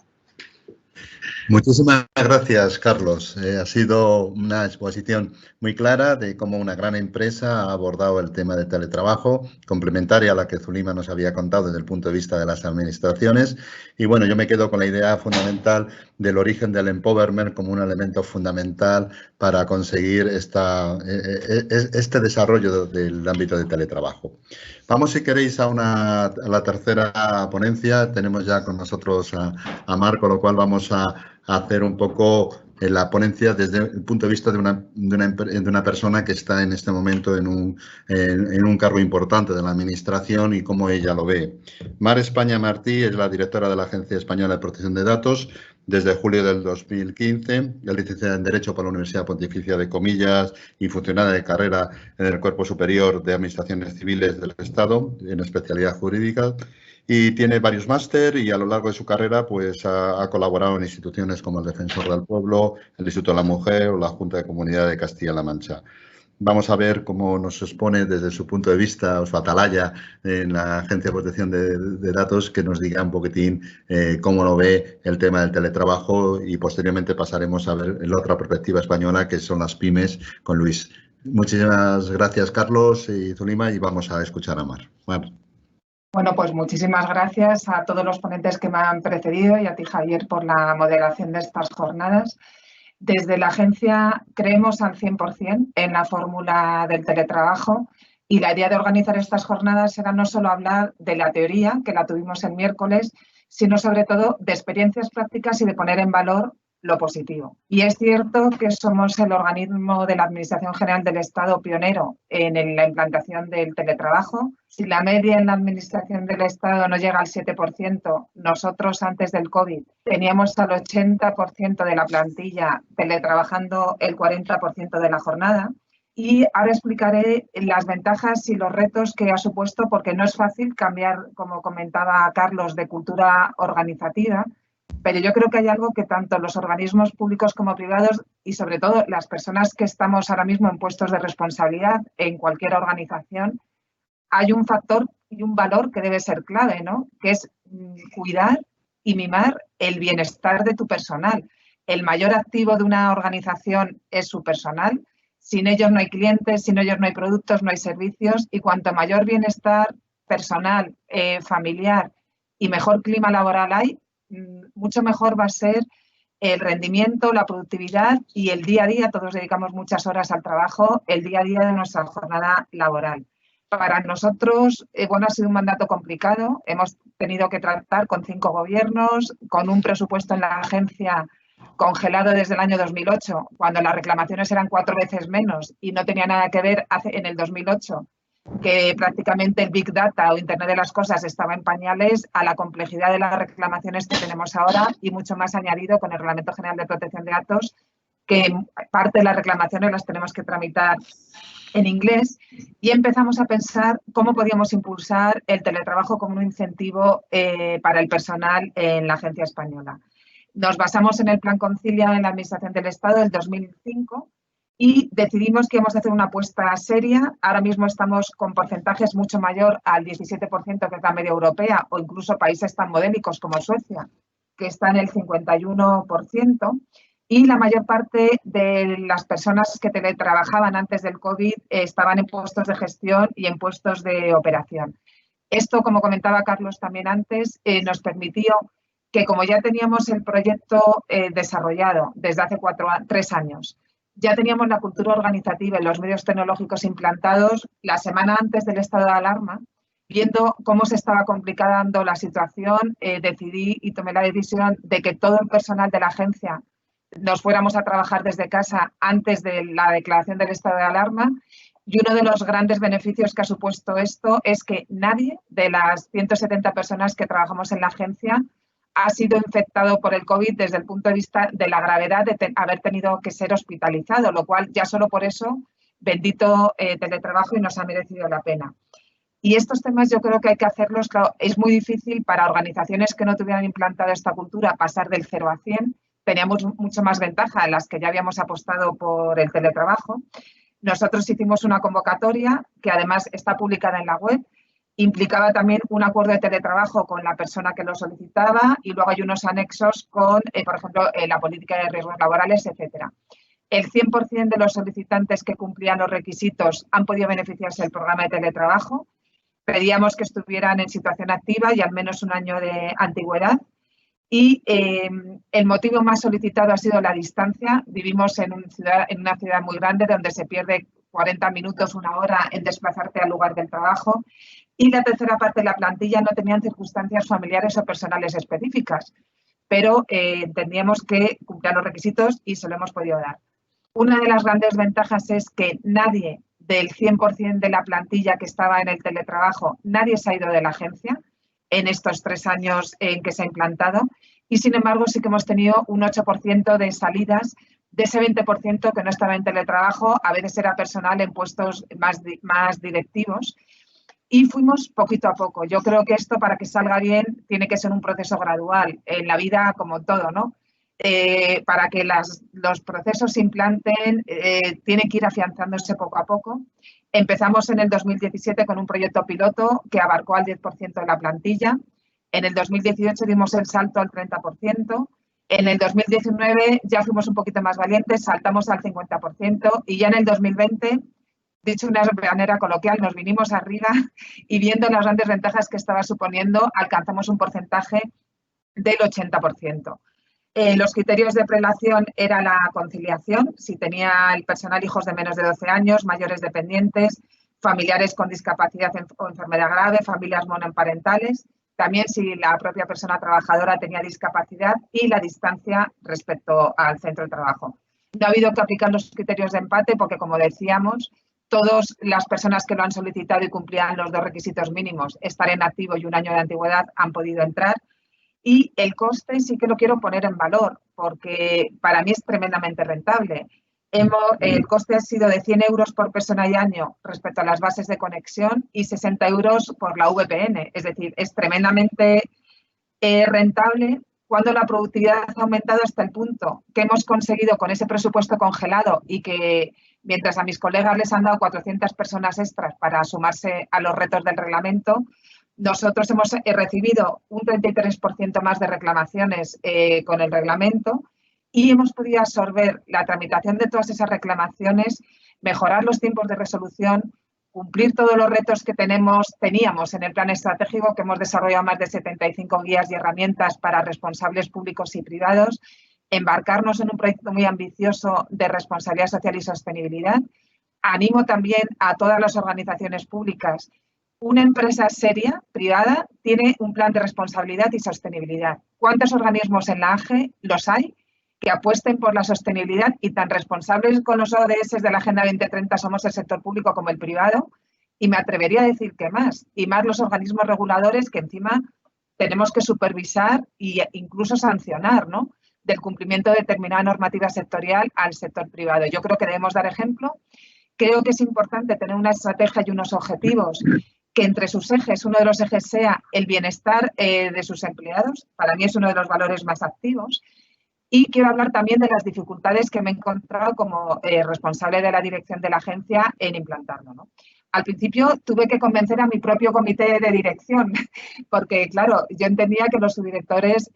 Muchísimas gracias, Carlos. Ha sido una exposición muy clara de cómo una gran empresa ha abordado el tema del teletrabajo, complementaria a la que Zulima nos había contado desde el punto de vista de las administraciones. Y bueno, yo me quedo con la idea fundamental del origen del empowerment como un elemento fundamental para conseguir este desarrollo del ámbito de teletrabajo. Vamos, si queréis, a la tercera ponencia. Tenemos ya con nosotros a Marc, con lo cual vamos a hacer un poco la ponencia desde el punto de vista de una persona que está en este momento en un cargo importante de la administración y cómo ella lo ve. Mar España Martí es la directora de la Agencia Española de Protección de Datos desde julio del 2015, es licenciada en Derecho por la Universidad Pontificia de Comillas y funcionaria de carrera en el Cuerpo Superior de Administraciones Civiles del Estado, en especialidad jurídica. Y tiene varios máster y a lo largo de su carrera pues ha colaborado en instituciones como el Defensor del Pueblo, el Instituto de la Mujer o la Junta de Comunidad de Castilla-La Mancha. Vamos a ver cómo nos expone desde su punto de vista o su atalaya en la Agencia de Protección de Datos, que nos diga un poquitín cómo lo ve el tema del teletrabajo, y posteriormente pasaremos a ver la otra perspectiva española, que son las pymes, con Luis. Muchísimas gracias, Carlos y Zulima, y vamos a escuchar a Mar. Mar. Bueno, pues muchísimas gracias a todos los ponentes que me han precedido y a ti, Javier, por la moderación de estas jornadas. Desde la agencia creemos al 100% en la fórmula del teletrabajo, y la idea de organizar estas jornadas era no solo hablar de la teoría, que la tuvimos el miércoles, sino sobre todo de experiencias prácticas y de poner en valor lo positivo. Y es cierto que somos el organismo de la Administración General del Estado pionero en la implantación del teletrabajo. Si la media en la Administración del Estado no llega al 7%, nosotros antes del COVID teníamos al 80% de la plantilla teletrabajando el 40% de la jornada. Y ahora explicaré las ventajas y los retos que ha supuesto, porque no es fácil cambiar, como comentaba Carlos, de cultura organizativa. Pero yo creo que hay algo que tanto los organismos públicos como privados, y sobre todo las personas que estamos ahora mismo en puestos de responsabilidad en cualquier organización, hay un factor y un valor que debe ser clave, ¿no? Que es cuidar y mimar el bienestar de tu personal. El mayor activo de una organización es su personal. Sin ellos no hay clientes, sin ellos no hay productos, no hay servicios, y cuanto mayor bienestar personal, familiar y mejor clima laboral hay, mucho mejor va a ser el rendimiento, la productividad y el día a día. Todos dedicamos muchas horas al trabajo, el día a día de nuestra jornada laboral. Para nosotros, bueno, ha sido un mandato complicado. Hemos tenido que tratar con 5 gobiernos, con un presupuesto en la agencia congelado desde el año 2008, cuando las reclamaciones eran 4 veces menos y no tenía nada que ver en el 2008, que prácticamente el Big Data o Internet de las Cosas estaba en pañales, a la complejidad de las reclamaciones que tenemos ahora, y mucho más añadido con el Reglamento General de Protección de Datos, que parte de las reclamaciones las tenemos que tramitar en inglés, y empezamos a pensar cómo podíamos impulsar el teletrabajo como un incentivo para el personal en la agencia española. Nos basamos en el Plan Concilia en la Administración del Estado del 2005 y decidimos que íbamos a hacer una apuesta seria. Ahora mismo estamos con porcentajes mucho mayor al 17%, que es la media europea, o incluso países tan modélicos como Suecia, que está en el 51%. Y la mayor parte de las personas que teletrabajaban antes del COVID estaban en puestos de gestión y en puestos de operación. Esto, como comentaba Carlos también antes, nos permitió que, como ya teníamos el proyecto desarrollado desde hace 3 años, ya teníamos la cultura organizativa y los medios tecnológicos implantados, la semana antes del estado de alarma, viendo cómo se estaba complicando la situación, decidí y tomé la decisión de que todo el personal de la agencia nos fuéramos a trabajar desde casa antes de la declaración del estado de alarma. Y uno de los grandes beneficios que ha supuesto esto es que nadie de las 170 personas que trabajamos en la agencia ha sido infectado por el COVID desde el punto de vista de la gravedad de haber tenido que ser hospitalizado, lo cual ya solo por eso, bendito teletrabajo, y nos ha merecido la pena. Y estos temas yo creo que hay que hacerlos. Claro, es muy difícil para organizaciones que no tuvieran implantado esta cultura pasar del 0 a 100. Teníamos mucho más ventaja en las que ya habíamos apostado por el teletrabajo. Nosotros hicimos una convocatoria que además está publicada en la web. Implicaba también un acuerdo de teletrabajo con la persona que lo solicitaba, y luego hay unos anexos con, por ejemplo, la política de riesgos laborales, etcétera. El 100% de los solicitantes que cumplían los requisitos han podido beneficiarse del programa de teletrabajo. Pedíamos que estuvieran en situación activa y al menos 1 año de antigüedad. Y el motivo más solicitado ha sido la distancia. Vivimos en una ciudad muy grande donde se pierde 40 minutos, 1 hora en desplazarte al lugar del trabajo. Y la tercera parte de la plantilla no tenían circunstancias familiares o personales específicas, pero entendíamos que cumplían los requisitos y se lo hemos podido dar. Una de las grandes ventajas es que nadie del 100% de la plantilla que estaba en el teletrabajo, nadie se ha ido de la agencia en estos 3 años en que se ha implantado, y sin embargo sí que hemos tenido un 8% de salidas. De ese 20% que no estaba en teletrabajo, a veces era personal en puestos más directivos. y fuimos poquito a poco. Yo creo que esto, para que salga bien, tiene que ser un proceso gradual, en la vida como todo, ¿no? Para que los procesos se implanten, tiene que ir afianzándose poco a poco. Empezamos en el 2017 con un proyecto piloto que abarcó al 10% de la plantilla. En el 2018 dimos el salto al 30%. En el 2019 ya fuimos un poquito más valientes, saltamos al 50% y ya en el 2020, dicho de una manera coloquial, nos vinimos arriba y viendo las grandes ventajas que estaba suponiendo, alcanzamos un porcentaje del 80%. Los criterios de prelación era la conciliación, si tenía el personal hijos de menos de 12 años, mayores dependientes, familiares con discapacidad o enfermedad grave, familias monoparentales, también si la propia persona trabajadora tenía discapacidad y la distancia respecto al centro de trabajo. No ha habido que aplicar los criterios de empate porque, como decíamos, todas las personas que lo han solicitado y cumplían los 2 requisitos mínimos, estar en activo y 1 año de antigüedad, han podido entrar. Y el coste sí que lo quiero poner en valor porque para mí es tremendamente rentable. El coste ha sido de 100 euros por persona y año respecto a las bases de conexión y 60 euros por la VPN. Es decir, es tremendamente rentable cuando la productividad ha aumentado hasta el punto que hemos conseguido con ese presupuesto congelado y que mientras a mis colegas les han dado 400 personas extras para sumarse a los retos del reglamento, nosotros hemos recibido un 33% más de reclamaciones con el reglamento y hemos podido absorber la tramitación de todas esas reclamaciones, mejorar los tiempos de resolución, cumplir todos los retos que teníamos en el plan estratégico, que hemos desarrollado más de 75 guías y herramientas para responsables públicos y privados, embarcarnos en un proyecto muy ambicioso de responsabilidad social y sostenibilidad. Animo también a todas las organizaciones públicas. Una empresa seria, privada, tiene un plan de responsabilidad y sostenibilidad. ¿Cuántos organismos en la AGE los hay que apuesten por la sostenibilidad y tan responsables con los ODS de la Agenda 2030 somos el sector público como el privado? Y me atrevería a decir que más, y más los organismos reguladores que encima tenemos que supervisar e incluso sancionar, ¿no?, del cumplimiento de determinada normativa sectorial al sector privado. Yo creo que debemos dar ejemplo. Creo que es importante tener una estrategia y unos objetivos que entre sus ejes, uno de los ejes sea el bienestar de sus empleados. Para mí es uno de los valores más activos. Y quiero hablar también de las dificultades que me he encontrado como responsable de la dirección de la agencia en implantarlo, ¿no? Al principio tuve que convencer a mi propio comité de dirección, porque, claro, yo entendía que los subdirectores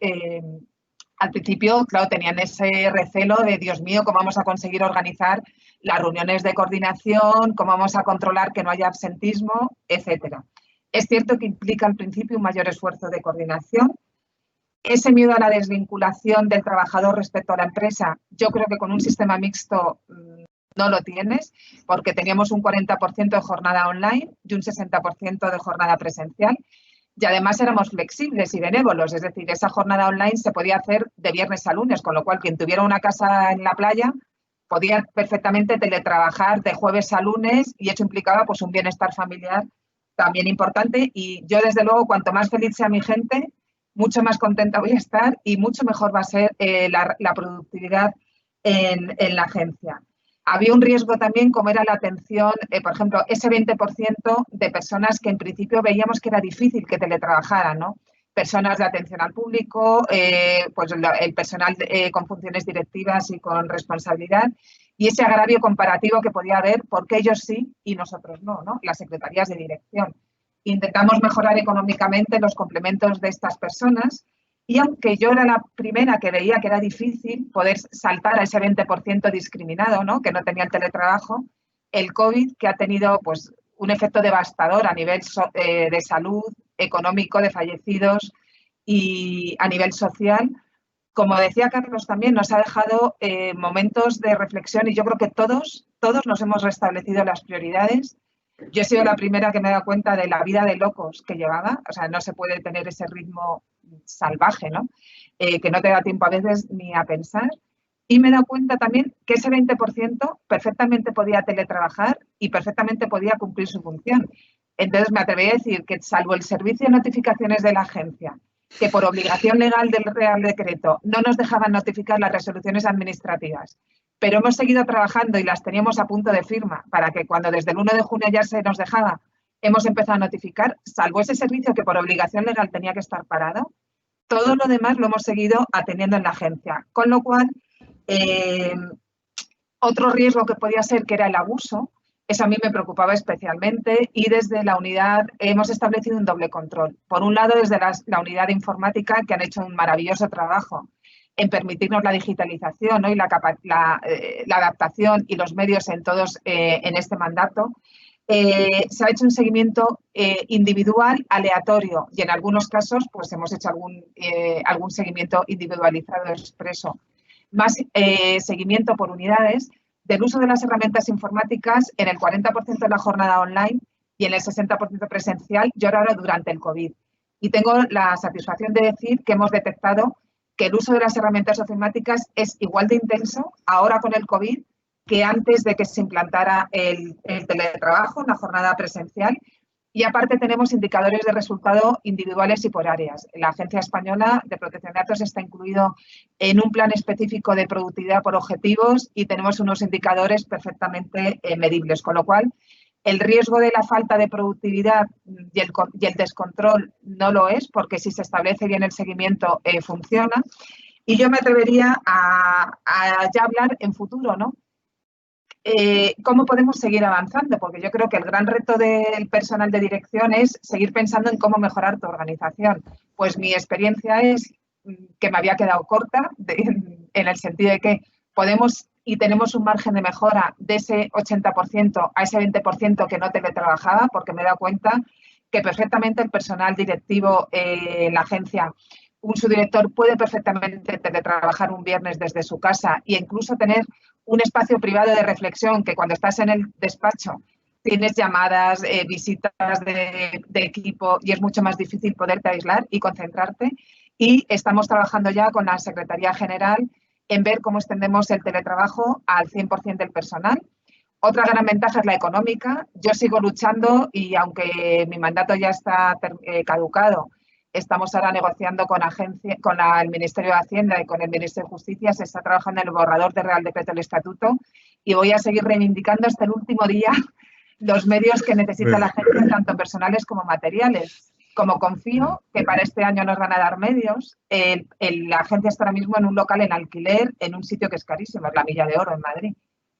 al principio, claro, tenían ese recelo de, Dios mío, ¿cómo vamos a conseguir organizar las reuniones de coordinación? ¿Cómo vamos a controlar que no haya absentismo? Etcétera. Es cierto que implica al principio un mayor esfuerzo de coordinación. Ese miedo a la desvinculación del trabajador respecto a la empresa, yo creo que con un sistema mixto no lo tienes, porque teníamos un 40% de jornada online y un 60% de jornada presencial. Y además éramos flexibles y benévolos, es decir, esa jornada online se podía hacer de viernes a lunes, con lo cual quien tuviera una casa en la playa podía perfectamente teletrabajar de jueves a lunes y eso implicaba pues un bienestar familiar también importante. Y yo, desde luego, cuanto más feliz sea mi gente, mucho más contenta voy a estar y mucho mejor va a ser la productividad en la agencia. Había un riesgo también, como era la atención, por ejemplo, ese 20% de personas que en principio veíamos que era difícil que teletrabajaran, ¿no? Personas de atención al público, pues el personal con funciones directivas y con responsabilidad, y ese agravio comparativo que podía haber porque ellos sí y nosotros no, ¿no? Las secretarías de dirección. Intentamos mejorar económicamente los complementos de estas personas y aunque yo era la primera que veía que era difícil poder saltar a ese 20% discriminado, ¿no?, que no tenía el teletrabajo, el COVID, que ha tenido pues un efecto devastador a nivel de salud, económico, de fallecidos y a nivel social, como decía Carlos también, nos ha dejado momentos de reflexión y yo creo que todos nos hemos restablecido las prioridades. Yo he sido la primera que me he dado cuenta de la vida de locos que llevaba, o sea, no se puede tener ese ritmo salvaje, ¿no? Que no te da tiempo a veces ni a pensar. Y me he dado cuenta también que ese 20% perfectamente podía teletrabajar y perfectamente podía cumplir su función. Entonces me atreví a decir que, salvo el servicio de notificaciones de la agencia, que por obligación legal del Real Decreto no nos dejaban notificar las resoluciones administrativas, pero hemos seguido trabajando y las teníamos a punto de firma para que cuando desde el 1 de junio ya se nos dejaba hemos empezado a notificar, salvo ese servicio que por obligación legal tenía que estar parado, todo lo demás lo hemos seguido atendiendo en la agencia. Con lo cual, otro riesgo que podía ser, que era el abuso, eso a mí me preocupaba especialmente y desde la unidad hemos establecido un doble control. Por un lado, desde la unidad de informática, que han hecho un maravilloso trabajo en permitirnos la digitalización, ¿no? Y la adaptación y los medios en todos en este mandato. Se ha hecho un seguimiento individual, aleatorio, y en algunos casos pues hemos hecho algún seguimiento individualizado expreso. Más seguimiento por unidades del uso de las herramientas informáticas en el 40% de la jornada online y en el 60% presencial, y ahora durante el COVID. Y tengo la satisfacción de decir que hemos detectado que el uso de las herramientas informáticas es igual de intenso ahora con el COVID que antes de que se implantara el teletrabajo en la jornada presencial. Y aparte tenemos indicadores de resultado individuales y por áreas. La Agencia Española de Protección de Datos está incluido en un plan específico de productividad por objetivos y tenemos unos indicadores perfectamente medibles, con lo cual el riesgo de la falta de productividad y el descontrol no lo es, porque si se establece bien el seguimiento funciona. Y yo me atrevería a ya hablar en futuro, ¿no? ¿Cómo podemos seguir avanzando? Porque yo creo que el gran reto del personal de dirección es seguir pensando en cómo mejorar tu organización. Pues mi experiencia es que me había quedado corta en el sentido de que podemos y tenemos un margen de mejora de ese 80% a ese 20% que no teletrabajaba, porque me he dado cuenta que perfectamente el personal directivo en la agencia, un subdirector puede perfectamente teletrabajar un viernes desde su casa e incluso tener un espacio privado de reflexión, que cuando estás en el despacho tienes llamadas, visitas de equipo y es mucho más difícil poderte aislar y concentrarte. Y estamos trabajando ya con la Secretaría General en ver cómo extendemos el teletrabajo al 100% del personal. Otra gran ventaja es la económica. Yo sigo luchando y aunque mi mandato ya está caducado, estamos ahora negociando con el Ministerio de Hacienda y con el Ministerio de Justicia. Se está trabajando en el borrador de Real Decreto del Estatuto y voy a seguir reivindicando hasta el último día los medios que necesita la agencia, tanto personales como materiales. Como confío que para este año nos van a dar medios, la agencia está ahora mismo en un local en alquiler, en un sitio que es carísimo, es la Milla de Oro en Madrid.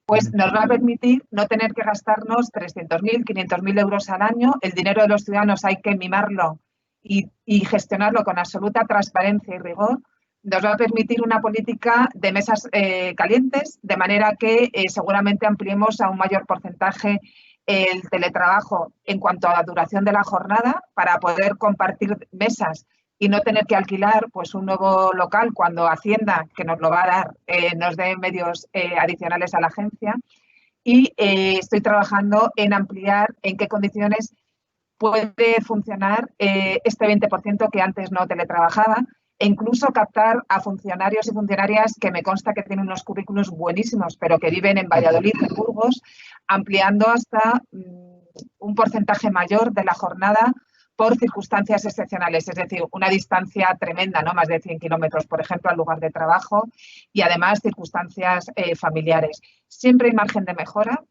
Pues nos va a permitir no tener que gastarnos 300.000, 500.000 euros al año. El dinero de los ciudadanos hay que mimarlo y gestionarlo con absoluta transparencia y rigor. Nos va a permitir una política de mesas calientes, de manera que seguramente ampliemos a un mayor porcentaje el teletrabajo en cuanto a la duración de la jornada para poder compartir mesas y no tener que alquilar pues un nuevo local cuando Hacienda, que nos lo va a dar, nos dé medios adicionales a la agencia. Y estoy trabajando en ampliar en qué condiciones puede funcionar este 20% que antes no teletrabajaba, e incluso captar a funcionarios y funcionarias que me consta que tienen unos currículos buenísimos, pero que viven en Valladolid, en Burgos, ampliando hasta un porcentaje mayor de la jornada por circunstancias excepcionales, es decir, una distancia tremenda, ¿no? Más de 100 kilómetros, por ejemplo, al lugar de trabajo y además circunstancias familiares. Siempre hay margen de mejora.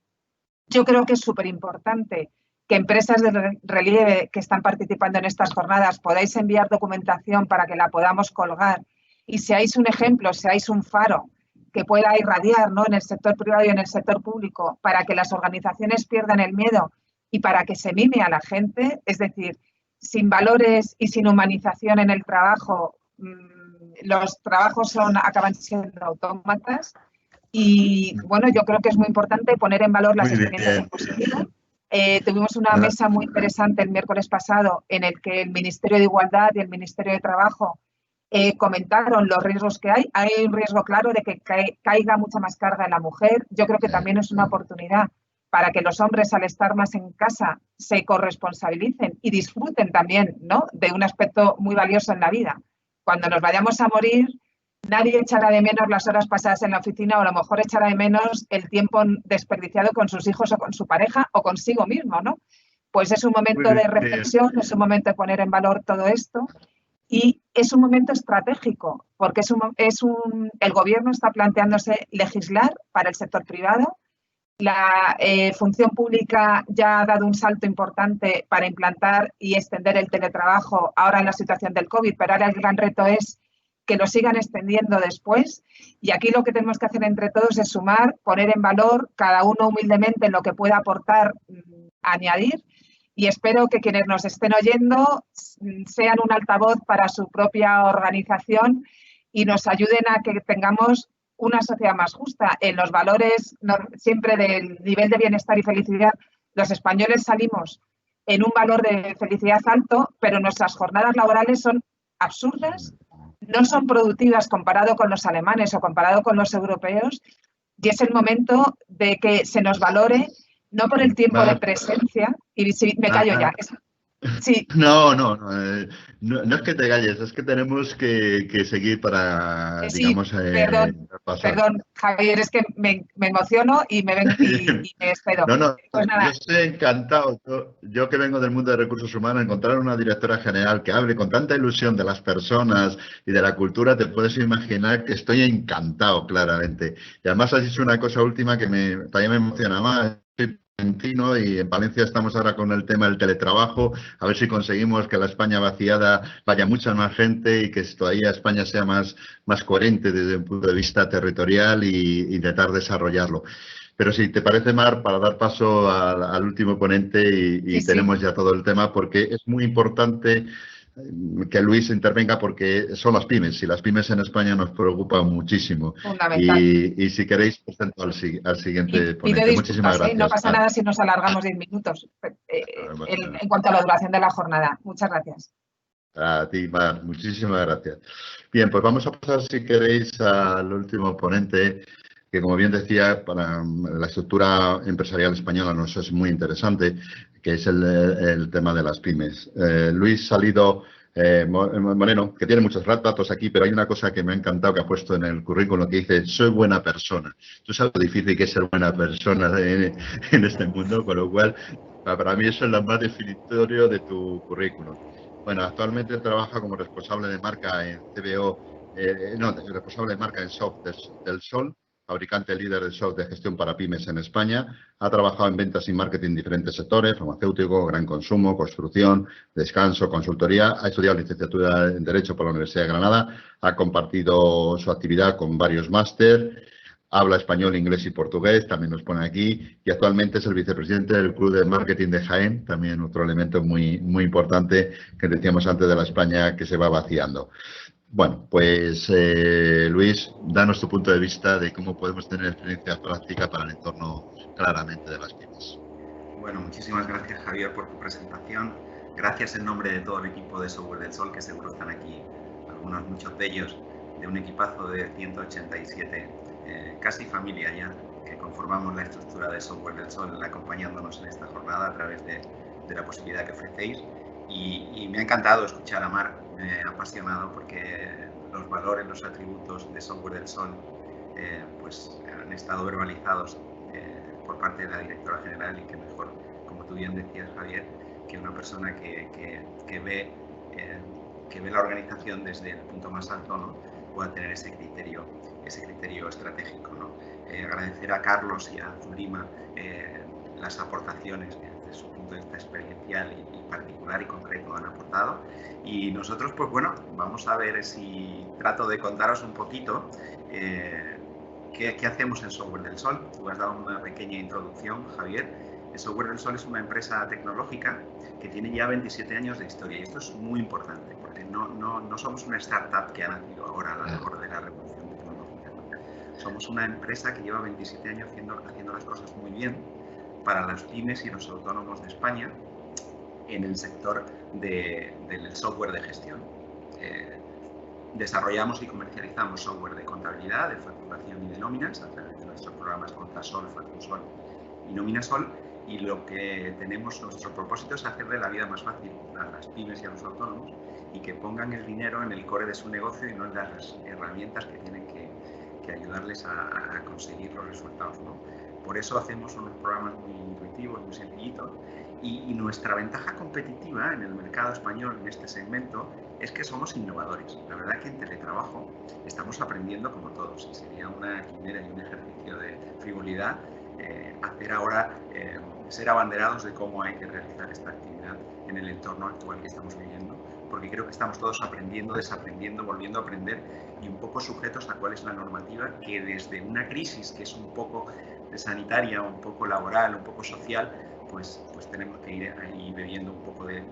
Yo creo que es súper importante que empresas de relieve que están participando en estas jornadas podáis enviar documentación para que la podamos colgar y seáis un ejemplo, seáis un faro que pueda irradiar, ¿no? En el sector privado y en el sector público para que las organizaciones pierdan el miedo y para que se mime a la gente. Es decir, sin valores y sin humanización en el trabajo, los trabajos acaban siendo autómatas. Y bueno, yo creo que es muy importante poner en valor las experiencias en positivo. Tuvimos una mesa muy interesante el miércoles pasado en el que el Ministerio de Igualdad y el Ministerio de Trabajo comentaron los riesgos que hay. Hay un riesgo claro de que caiga mucha más carga en la mujer. Yo creo que también es una oportunidad para que los hombres, al estar más en casa, se corresponsabilicen y disfruten también, ¿no? De un aspecto muy valioso en la vida. Cuando nos vayamos a morir, nadie echará de menos las horas pasadas en la oficina o a lo mejor echará de menos el tiempo desperdiciado con sus hijos o con su pareja o consigo mismo, ¿no? Pues es un momento de reflexión, es un momento de poner en valor todo esto y es un momento estratégico porque el gobierno está planteándose legislar para el sector privado La función pública ya ha dado un salto importante para implantar y extender el teletrabajo ahora en la situación del COVID, pero ahora el gran reto es que lo sigan extendiendo después. Y aquí lo que tenemos que hacer entre todos es sumar, poner en valor, cada uno humildemente en lo que pueda aportar, añadir. Y espero que quienes nos estén oyendo sean un altavoz para su propia organización y nos ayuden a que tengamos una sociedad más justa. En los valores siempre del nivel de bienestar y felicidad, los españoles salimos en un valor de felicidad alto, pero nuestras jornadas laborales son absurdas, no son productivas comparado con los alemanes o comparado con los europeos, y es el momento de que se nos valore, no por el tiempo de presencia, y si me callo ya. Sí. No es que te calles, es que tenemos que seguir para, Sí, digamos, pasar. Perdón, Javier, es que me emociono y me excedo. No, Pues nada. yo estoy encantado. Yo que vengo del mundo de recursos humanos, encontrar una directora general que hable con tanta ilusión de las personas y de la cultura, te puedes imaginar que estoy encantado, claramente. Y además has dicho una cosa última que también me emociona más. Y en Valencia estamos ahora con el tema del teletrabajo, a ver si conseguimos que la España vaciada vaya mucha más gente y que todavía España sea más coherente desde un punto de vista territorial y intentar desarrollarlo. Pero si te parece, Mar, para dar paso al último ponente y tenemos ya todo el tema, porque es muy importante que Luis intervenga porque son las pymes y las pymes en España nos preocupan muchísimo. Fundamental. Y si queréis, presento al siguiente ponente. Muchísimas gracias. No pasa nada si nos alargamos 10 minutos en cuanto a la duración de la jornada. Muchas gracias. A ti, Mar, muchísimas gracias. Bien, pues vamos a pasar, si queréis, al último ponente, que como bien decía, para la estructura empresarial española nos es muy interesante, que es el tema de las pymes. Luis Salido Moreno, que tiene muchos datos aquí, pero hay una cosa que me ha encantado que ha puesto en el currículum que dice: soy buena persona. Tú sabes lo difícil que es ser buena persona en este mundo, con lo cual, para mí eso es lo más definitorio de tu currículum. Bueno, actualmente trabaja como responsable de marca en CBO, responsable de marca en Soft del Sol, fabricante líder de software de gestión para pymes en España. Ha trabajado en ventas y marketing en diferentes sectores: farmacéutico, gran consumo, construcción, descanso, consultoría. Ha estudiado licenciatura en Derecho por la Universidad de Granada. Ha compartido su actividad con varios máster. Habla español, inglés y portugués, también nos pone aquí, y actualmente es el vicepresidente del Club de Marketing de Jaén, también otro elemento muy importante que decíamos antes de la España que se va vaciando. Bueno, pues Luis, danos tu punto de vista de cómo podemos tener experiencia práctica para el entorno claramente de las pymes. Bueno, muchísimas gracias, Javier, por tu presentación. Gracias en nombre de todo el equipo de Software del Sol, que seguro están aquí, muchos de ellos, de un equipazo de 187, casi familia ya, que conformamos la estructura de Software del Sol, acompañándonos en esta jornada a través de la posibilidad que ofrecéis. Y me ha encantado escuchar a Mar, me ha apasionado, porque los valores, los atributos de Software del Sol pues han estado verbalizados por parte de la directora general, y que mejor, como tú bien decías, Javier, que una persona que ve la organización desde el punto más alto, ¿no?, pueda tener ese criterio estratégico, ¿no? Agradecer a Carlos y a Zulima las aportaciones que desde su punto de vista experiencial y particular y concreto han aportado. Y nosotros, pues bueno, vamos a ver si trato de contaros un poquito qué hacemos en Software del Sol. Tú has dado una pequeña introducción, Javier. Software del Sol es una empresa tecnológica que tiene ya 27 años de historia, y esto es muy importante, porque no somos una startup que ha nacido ahora a lo mejor de la revolución tecnológica, ¿no? Somos una empresa que lleva 27 años haciendo las cosas muy bien para las pymes y los autónomos de España en el sector del software de gestión. Desarrollamos y comercializamos software de contabilidad, de facturación y de nóminas a través de nuestros programas Contasol, Factusol y Nominasol, y lo que tenemos, nuestro propósito, es hacerle la vida más fácil a las pymes y a los autónomos, y que pongan el dinero en el core de su negocio y no en las herramientas que tienen que ayudarles a conseguir los resultados, ¿no? Por eso hacemos unos programas muy intuitivos, muy sencillitos, y nuestra ventaja competitiva en el mercado español en este segmento es que somos innovadores. La verdad que en teletrabajo estamos aprendiendo como todos, y sería una quimera y un ejercicio de frivolidad hacer ahora, ser abanderados de cómo hay que realizar esta actividad en el entorno actual que estamos viviendo, porque creo que estamos todos aprendiendo, desaprendiendo, volviendo a aprender y un poco sujetos a cuál es la normativa que desde una crisis que es un poco sanitaria, un poco laboral, un poco social, pues tenemos que ir ahí bebiendo un poco de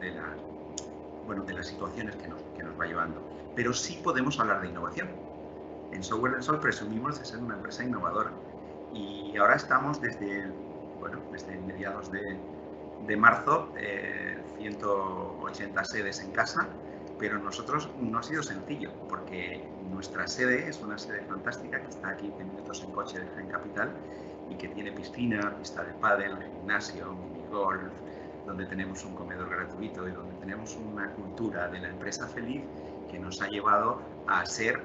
las situaciones que nos va llevando. Pero sí podemos hablar de innovación. En Software del Sol presumimos de ser una empresa innovadora y ahora estamos desde mediados de marzo, 180 sedes en casa, pero nosotros no ha sido sencillo porque nuestra sede es una sede fantástica que está aquí 10 minutos en coche de Jaén Capital y que tiene piscina, pista de pádel, gimnasio, minigolf, donde tenemos un comedor gratuito y donde tenemos una cultura de la empresa feliz que nos ha llevado a ser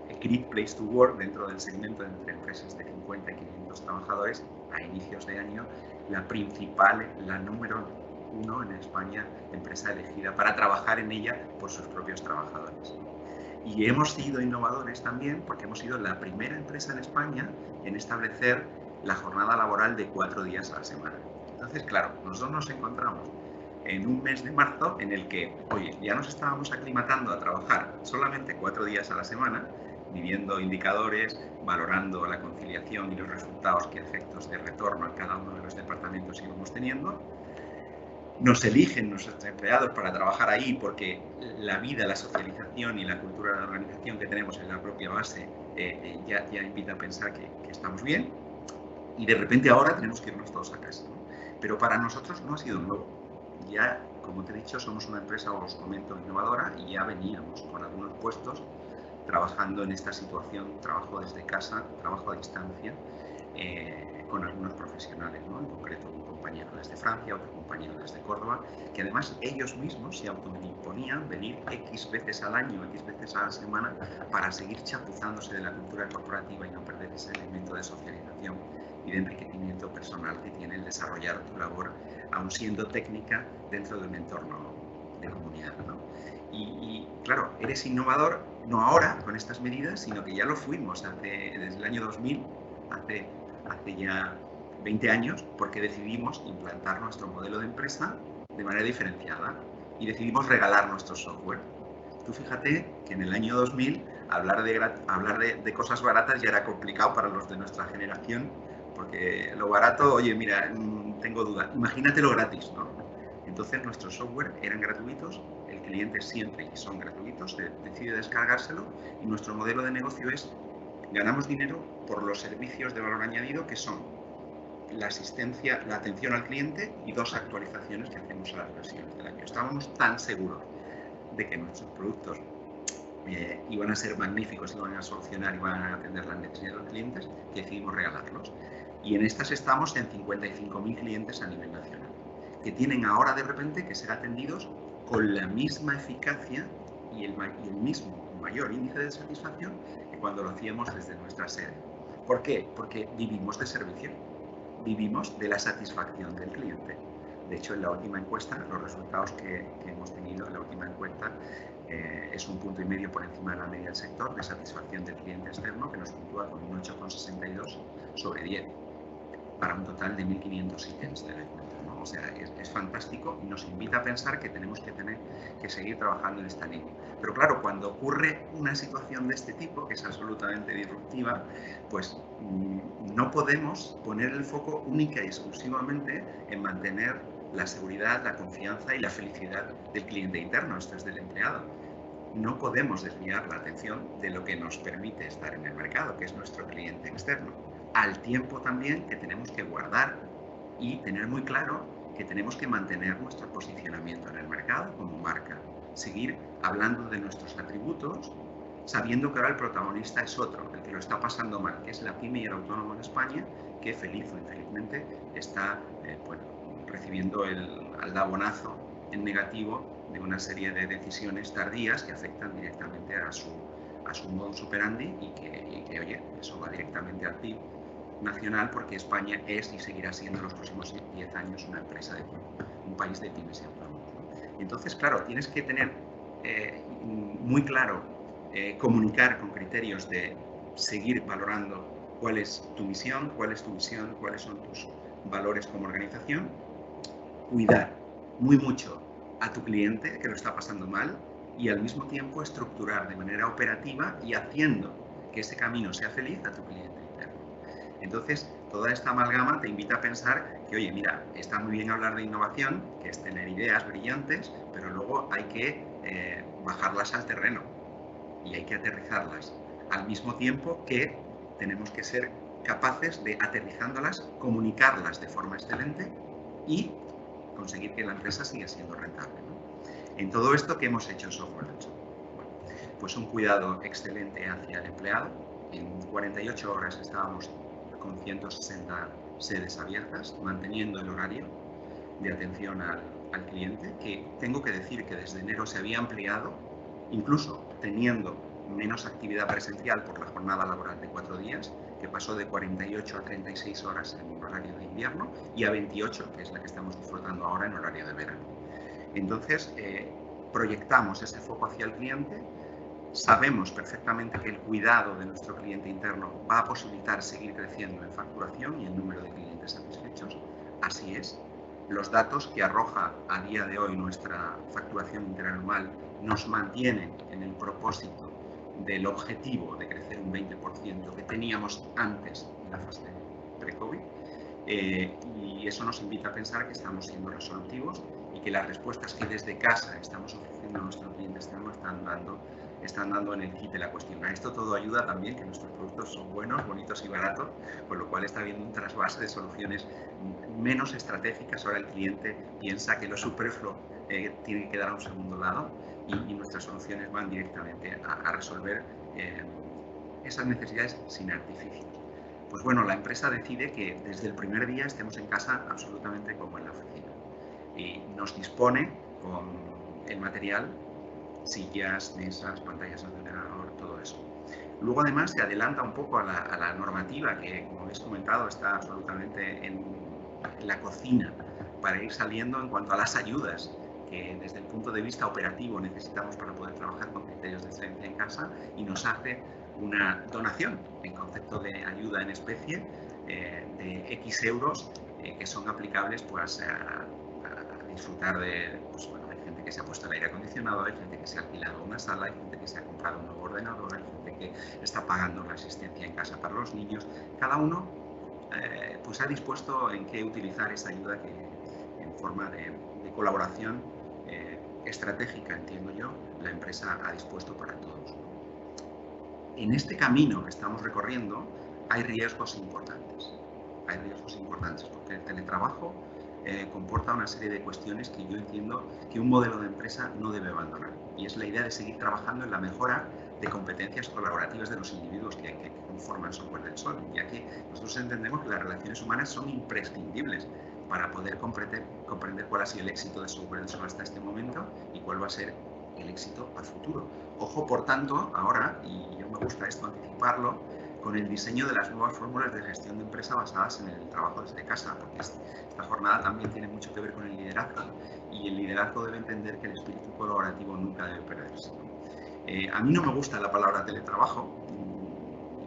a great place to work dentro del segmento entre empresas de 50 y 500 trabajadores a inicios de año, la principal, la número 1 en España, empresa elegida para trabajar en ella por sus propios trabajadores. Y hemos sido innovadores también porque hemos sido la primera empresa en España en establecer la jornada laboral de 4 días a la semana. Entonces, claro, nosotros nos encontramos en un mes de marzo en el que, oye, ya nos estábamos aclimatando a trabajar solamente 4 días a la semana, midiendo indicadores, valorando la conciliación y los resultados que efectos de retorno a cada uno de los departamentos íbamos teniendo. Nos eligen nuestros empleados para trabajar ahí porque la vida, la socialización y la cultura de la organización que tenemos en la propia base ya invita a pensar que estamos bien y de repente ahora tenemos que irnos todos a casa, ¿no? Pero para nosotros no ha sido nuevo. Ya, como te he dicho, somos una empresa, os comento, innovadora y ya veníamos con algunos puestos trabajando en esta situación, trabajo desde casa, trabajo a distancia, con algunos profesionales, ¿no? En concreto un compañero desde Francia, otro compañero desde Córdoba, que además ellos mismos se autoimponían venir X veces al año, X veces a la semana para seguir chapuzándose de la cultura corporativa y no perder ese elemento de socialización y de enriquecimiento personal que tiene el desarrollar tu labor, aun siendo técnica, dentro de un entorno de comunidad, ¿no? Y claro, eres innovador no ahora con estas medidas, sino que ya lo fuimos desde el año 2000, hace ya 20 años, porque decidimos implantar nuestro modelo de empresa de manera diferenciada y decidimos regalar nuestro software. Tú fíjate que en el año 2000 hablar de cosas baratas ya era complicado para los de nuestra generación, porque lo barato, oye, mira, tengo duda, imagínate lo gratis, ¿no? Entonces nuestros software eran gratuitos, el cliente siempre y son gratuitos, decide descargárselo y nuestro modelo de negocio es ganamos dinero por los servicios de valor añadido que son la asistencia, la atención al cliente y 2 actualizaciones que hacemos a las versiones del año. Estábamos tan seguros de que nuestros productos iban a ser magníficos, iban a solucionar, iban a atender las necesidades de los clientes, que decidimos regalarlos. Y en estas estamos en 55.000 clientes a nivel nacional, que tienen ahora de repente que ser atendidos con la misma eficacia y el mismo mayor índice de satisfacción que cuando lo hacíamos desde nuestra sede. ¿Por qué? Porque vivimos de servicio, vivimos de la satisfacción del cliente. De hecho, en la última encuesta, los resultados que hemos tenido en la última encuesta es un 1,5 puntos por encima de la media del sector de satisfacción del cliente externo, que nos puntúa con un 8,62 sobre 10, para un total de 1.500 ítems de la encuesta, ¿no? O sea, es fantástico y nos invita a pensar que tenemos que seguir trabajando en esta línea. Pero claro, cuando ocurre una situación de este tipo, que es absolutamente disruptiva, pues no podemos poner el foco única y exclusivamente en mantener la seguridad, la confianza y la felicidad del cliente interno, esto es del empleado. No podemos desviar la atención de lo que nos permite estar en el mercado, que es nuestro cliente externo. Al tiempo también que tenemos que guardar y tener muy claro que tenemos que mantener nuestro posicionamiento en el mercado como marca. Seguir hablando de nuestros atributos, sabiendo que ahora el protagonista es otro, el que lo está pasando mal, que es la pyme y el autónomo en España, que feliz o infelizmente está recibiendo el aldabonazo en negativo de una serie de decisiones tardías que afectan directamente a su modus operandi y que, oye, eso va directamente al PIB nacional, porque España es y seguirá siendo en los próximos 10 años una empresa un país de pymes y autónomos, ¿no? Entonces, claro, tienes que tener muy claro, comunicar con criterios de seguir valorando cuál es tu misión, cuál es tu visión, cuáles son tus valores como organización. Cuidar mucho a tu cliente que lo está pasando mal y al mismo tiempo estructurar de manera operativa y haciendo que ese camino sea feliz a tu cliente interno. Entonces, toda esta amalgama te invita a pensar que, oye, mira, está muy bien hablar de innovación, que es tener ideas brillantes, pero luego hay que bajarlas al terreno y hay que aterrizarlas. Al mismo tiempo que tenemos que ser capaces de, aterrizándolas, comunicarlas de forma excelente y conseguir que la empresa siga siendo rentable, ¿no? En todo esto, ¿qué hemos hecho en Software del Sol? Bueno, pues un cuidado excelente hacia el empleado. En 48 horas estábamos con 160 sedes abiertas, manteniendo el horario de atención al cliente, que tengo que decir que desde enero se había ampliado, incluso teniendo menos actividad presencial por la jornada laboral de 4 días, que pasó de 48 a 36 horas en horario de invierno y a 28, que es la que estamos disfrutando ahora en horario de verano. Entonces, proyectamos ese foco hacia el cliente, sabemos perfectamente que el cuidado de nuestro cliente interno va a posibilitar seguir creciendo en facturación y en número de clientes satisfechos. Así es. Los datos que arroja a día de hoy nuestra facturación interanual nos mantienen en el propósito del objetivo de crecer un 20% que teníamos antes de la fase pre-COVID, y eso nos invita a pensar que estamos siendo resolutivos y que las respuestas que desde casa estamos ofreciendo a nuestros clientes externos están dando en el kit de la cuestión. A esto todo ayuda también que nuestros productos son buenos, bonitos y baratos, con lo cual está habiendo un trasvase de soluciones menos estratégicas. Ahora el cliente piensa que lo superfluo tiene que quedar a un segundo lado y nuestras soluciones van directamente a resolver esas necesidades sin artificios. Pues bueno, la empresa decide que desde el primer día estemos en casa absolutamente como en la oficina y nos dispone con el material, sillas, mesas, pantallas de ordenador, todo eso. Luego además se adelanta un poco a la normativa que, como habéis comentado, está absolutamente en la cocina para ir saliendo en cuanto a las ayudas que desde el punto de vista operativo necesitamos para poder trabajar con criterios de excelencia en casa, y nos hace una donación en concepto de ayuda en especie de X euros que son aplicables pues, a disfrutar de, pues, bueno, hay gente que se ha puesto el aire acondicionado, hay gente que se ha alquilado una sala, hay gente que se ha comprado un nuevo ordenador, hay gente que está pagando la asistencia en casa para los niños. Cada uno pues ha dispuesto en qué utilizar esa ayuda que en forma de colaboración estratégica, entiendo yo, la empresa ha dispuesto para todos. En este camino que estamos recorriendo hay riesgos importantes. Hay riesgos importantes porque el teletrabajo comporta una serie de cuestiones que yo entiendo que un modelo de empresa no debe abandonar. Y es la idea de seguir trabajando en la mejora de competencias colaborativas de los individuos que conforman Software del Sol, ya que nosotros entendemos que las relaciones humanas son imprescindibles para poder comprender cuál ha sido el éxito de Software del Sol hasta este momento y cuál va a ser el éxito a futuro. Ojo, por tanto, ahora, y yo me gusta esto anticiparlo, con el diseño de las nuevas fórmulas de gestión de empresa basadas en el trabajo desde casa, porque esta jornada también tiene mucho que ver con el liderazgo, y el liderazgo debe entender que el espíritu colaborativo nunca debe perderse. A mí no me gusta la palabra teletrabajo,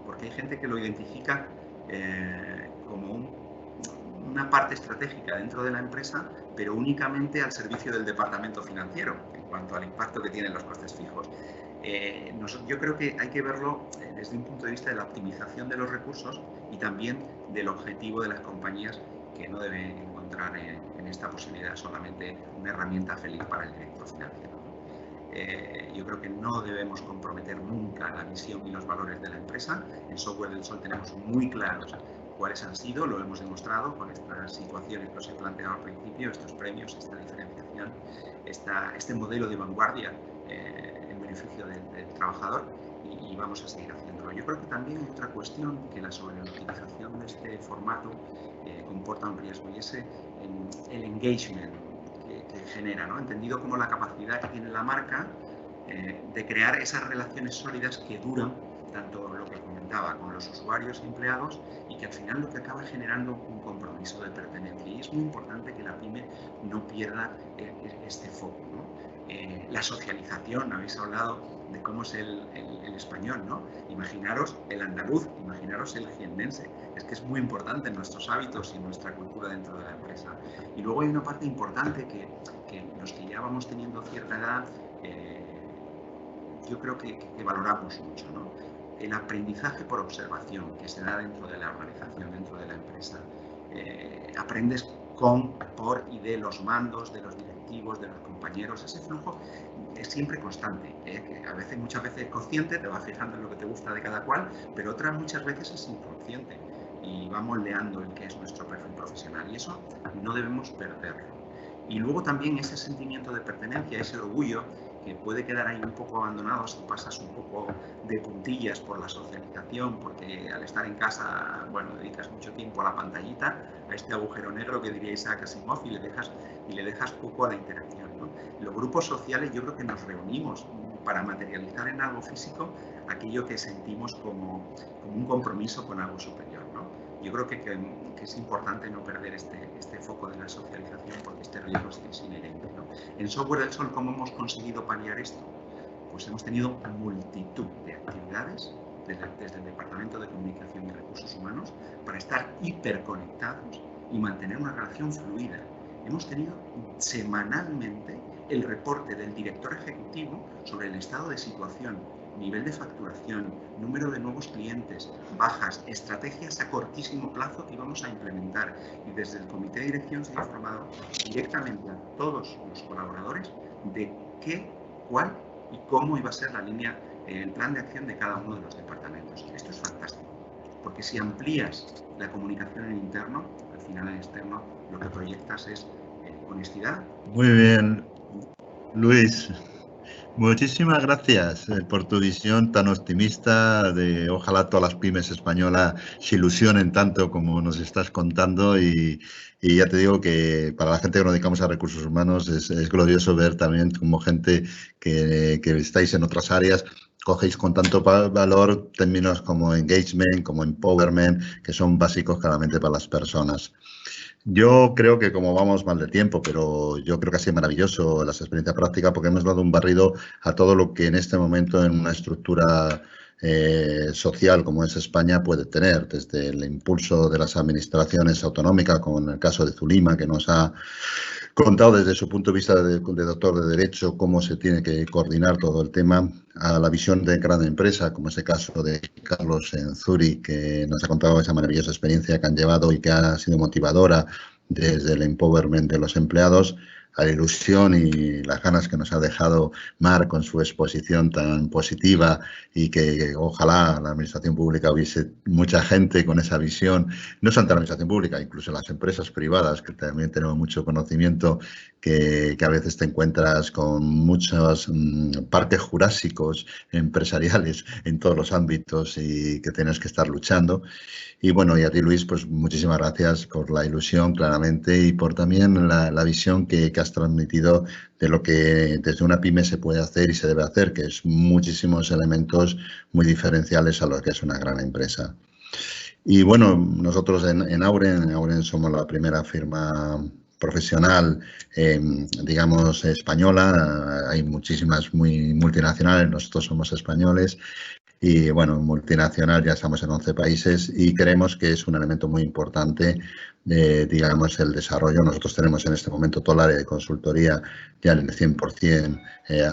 porque hay gente que lo identifica como una parte estratégica dentro de la empresa, pero únicamente al servicio del departamento financiero, en cuanto al impacto que tienen los costes fijos. Yo creo que hay que verlo desde un punto de vista de la optimización de los recursos y también del objetivo de las compañías, que no deben encontrar en esta posibilidad solamente una herramienta feliz para el director financiero. Yo creo que no debemos comprometer nunca la misión y los valores de la empresa. En Software del Sol tenemos muy claros cuáles han sido, lo hemos demostrado con estas situaciones que os he planteado al principio, estos premios, esta diferenciación, este modelo de vanguardia en beneficio del trabajador, y vamos a seguir haciéndolo. Yo creo que también hay otra cuestión, que la sobreutilización de este formato comporta un riesgo, y es el engagement que genera, ¿no? Entendido como la capacidad que tiene la marca de crear esas relaciones sólidas que duran, tanto lo que comentaba, con los usuarios y empleados, y que al final lo que acaba generando un compromiso de pertenencia. Y es muy importante que la pyme no pierda este foco, ¿no? La socialización, habéis hablado de cómo es el español, ¿no? Imaginaros el andaluz, imaginaros el jiennense. Es que es muy importante en nuestros hábitos y en nuestra cultura dentro de la empresa. Y luego hay una parte importante que los que ya vamos teniendo cierta edad, yo creo que valoramos mucho, ¿no? El aprendizaje por observación que se da dentro de la organización, dentro de la empresa. Aprendes con, por y de los mandos, de los directivos, de los compañeros. Ese flujo es siempre constante, que a veces, muchas veces es consciente, te vas fijando en lo que te gusta de cada cual, pero otras muchas veces es inconsciente y va moldeando el que es nuestro perfil profesional, y eso no debemos perderlo. Y luego también ese sentimiento de pertenencia, ese orgullo que puede quedar ahí un poco abandonado si pasas un poco de puntillas por la socialización, porque al estar en casa, bueno, dedicas mucho tiempo a la pantallita, a este agujero negro que diría Isaac Asimov, y le dejas poco a la interacción, ¿no? Los grupos sociales, yo creo que nos reunimos para materializar en algo físico aquello que sentimos como un compromiso con algo superior, ¿no? Yo creo que es importante no perder este foco de la socialización, porque este riesgo es inherente, ¿no? En Software del Sol, ¿cómo hemos conseguido paliar esto? Pues hemos tenido multitud de actividades desde el Departamento de Comunicación y Recursos Humanos para estar hiperconectados y mantener una relación fluida. Hemos tenido semanalmente el reporte del director ejecutivo sobre el estado de situación, nivel de facturación, número de nuevos clientes, bajas, estrategias a cortísimo plazo que íbamos a implementar. Y desde el comité de dirección se ha informado directamente a todos los colaboradores de qué, cuál y cómo iba a ser la línea, el plan de acción de cada uno de los departamentos. Esto es fantástico, porque si amplías la comunicación en interno, al final en externo lo que proyectas es honestidad. Muy bien, Luis. Muchísimas gracias por tu visión tan optimista de ojalá todas las pymes españolas se ilusionen tanto como nos estás contando, y ya te digo que para la gente que nos dedicamos a recursos humanos es glorioso ver también como gente que estáis en otras áreas cogéis con tanto valor términos como engagement, como empowerment, que son básicos claramente para las personas. Yo creo que como vamos mal de tiempo, pero yo creo que ha sido maravilloso las experiencias prácticas, porque hemos dado un barrido a todo lo que en este momento en una estructura social como es España puede tener, desde el impulso de las administraciones autonómicas, como en el caso de Zulima, que nos ha contado desde su punto de vista de doctor de Derecho cómo se tiene que coordinar todo el tema, a la visión de gran empresa, como es el caso de Carlos en Zurich, que nos ha contado esa maravillosa experiencia que han llevado y que ha sido motivadora desde el empowerment de los empleados, a la ilusión y las ganas que nos ha dejado Marc con su exposición tan positiva, y que ojalá la administración pública hubiese mucha gente con esa visión, no solo la administración pública, incluso las empresas privadas, que también tenemos mucho conocimiento, que a veces te encuentras con muchos parques jurásicos empresariales en todos los ámbitos y que tienes que estar luchando. Y bueno, y a ti, Luis, pues muchísimas gracias por la ilusión, claramente, y por también la visión que has transmitido de lo que desde una pyme se puede hacer y se debe hacer, que es muchísimos elementos muy diferenciales a lo que es una gran empresa. Y bueno, nosotros en Auren somos la primera firma profesional, digamos, española. Hay muchísimas muy multinacionales, nosotros somos españoles. Y bueno, multinacional, ya estamos en 11 países y creemos que es un elemento muy importante, digamos, el desarrollo. Nosotros tenemos en este momento toda el área de consultoría ya en el 100%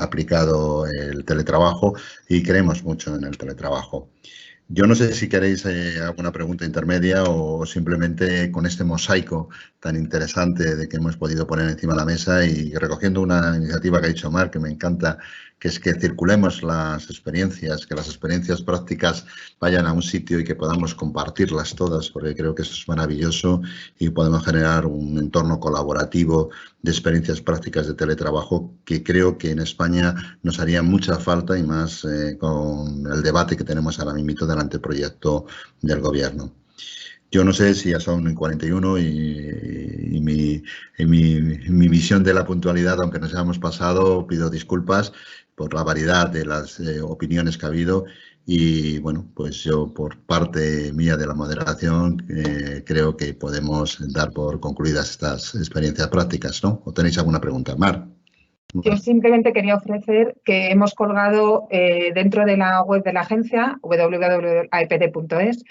aplicado el teletrabajo, y creemos mucho en el teletrabajo. Yo no sé si queréis alguna pregunta intermedia o simplemente con este mosaico tan interesante de que hemos podido poner encima de la mesa, y recogiendo una iniciativa que ha dicho Marc, que me encanta, que es que circulemos las experiencias, que las experiencias prácticas vayan a un sitio y que podamos compartirlas todas, porque creo que eso es maravilloso y podemos generar un entorno colaborativo de experiencias prácticas de teletrabajo que creo que en España nos haría mucha falta, y más con el debate que tenemos ahora mismo del anteproyecto del Gobierno. Yo no sé si ya son 41 y mi visión de la puntualidad, aunque nos hayamos pasado, pido disculpas por la variedad de las opiniones que ha habido y, bueno, pues yo por parte mía de la moderación creo que podemos dar por concluidas estas experiencias prácticas, ¿no? ¿O tenéis alguna pregunta? Mar. Yo simplemente quería ofrecer que hemos colgado dentro de la web de la agencia, www.aepd.es,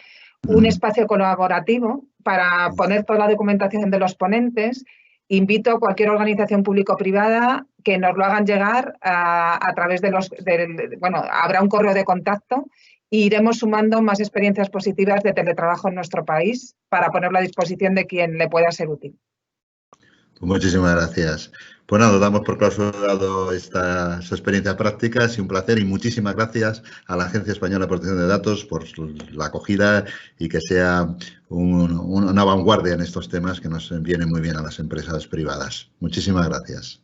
un espacio colaborativo para poner toda la documentación de los ponentes. Invito a cualquier organización público-privada que nos lo hagan llegar a través de bueno, habrá un correo de contacto e iremos sumando más experiencias positivas de teletrabajo en nuestro país para ponerlo a disposición de quien le pueda ser útil. Muchísimas gracias. Pues nada, damos por clausurado estas experiencias prácticas y un placer y muchísimas gracias a la Agencia Española de Protección de Datos por la acogida y que sea una vanguardia en estos temas que nos vienen muy bien a las empresas privadas. Muchísimas gracias.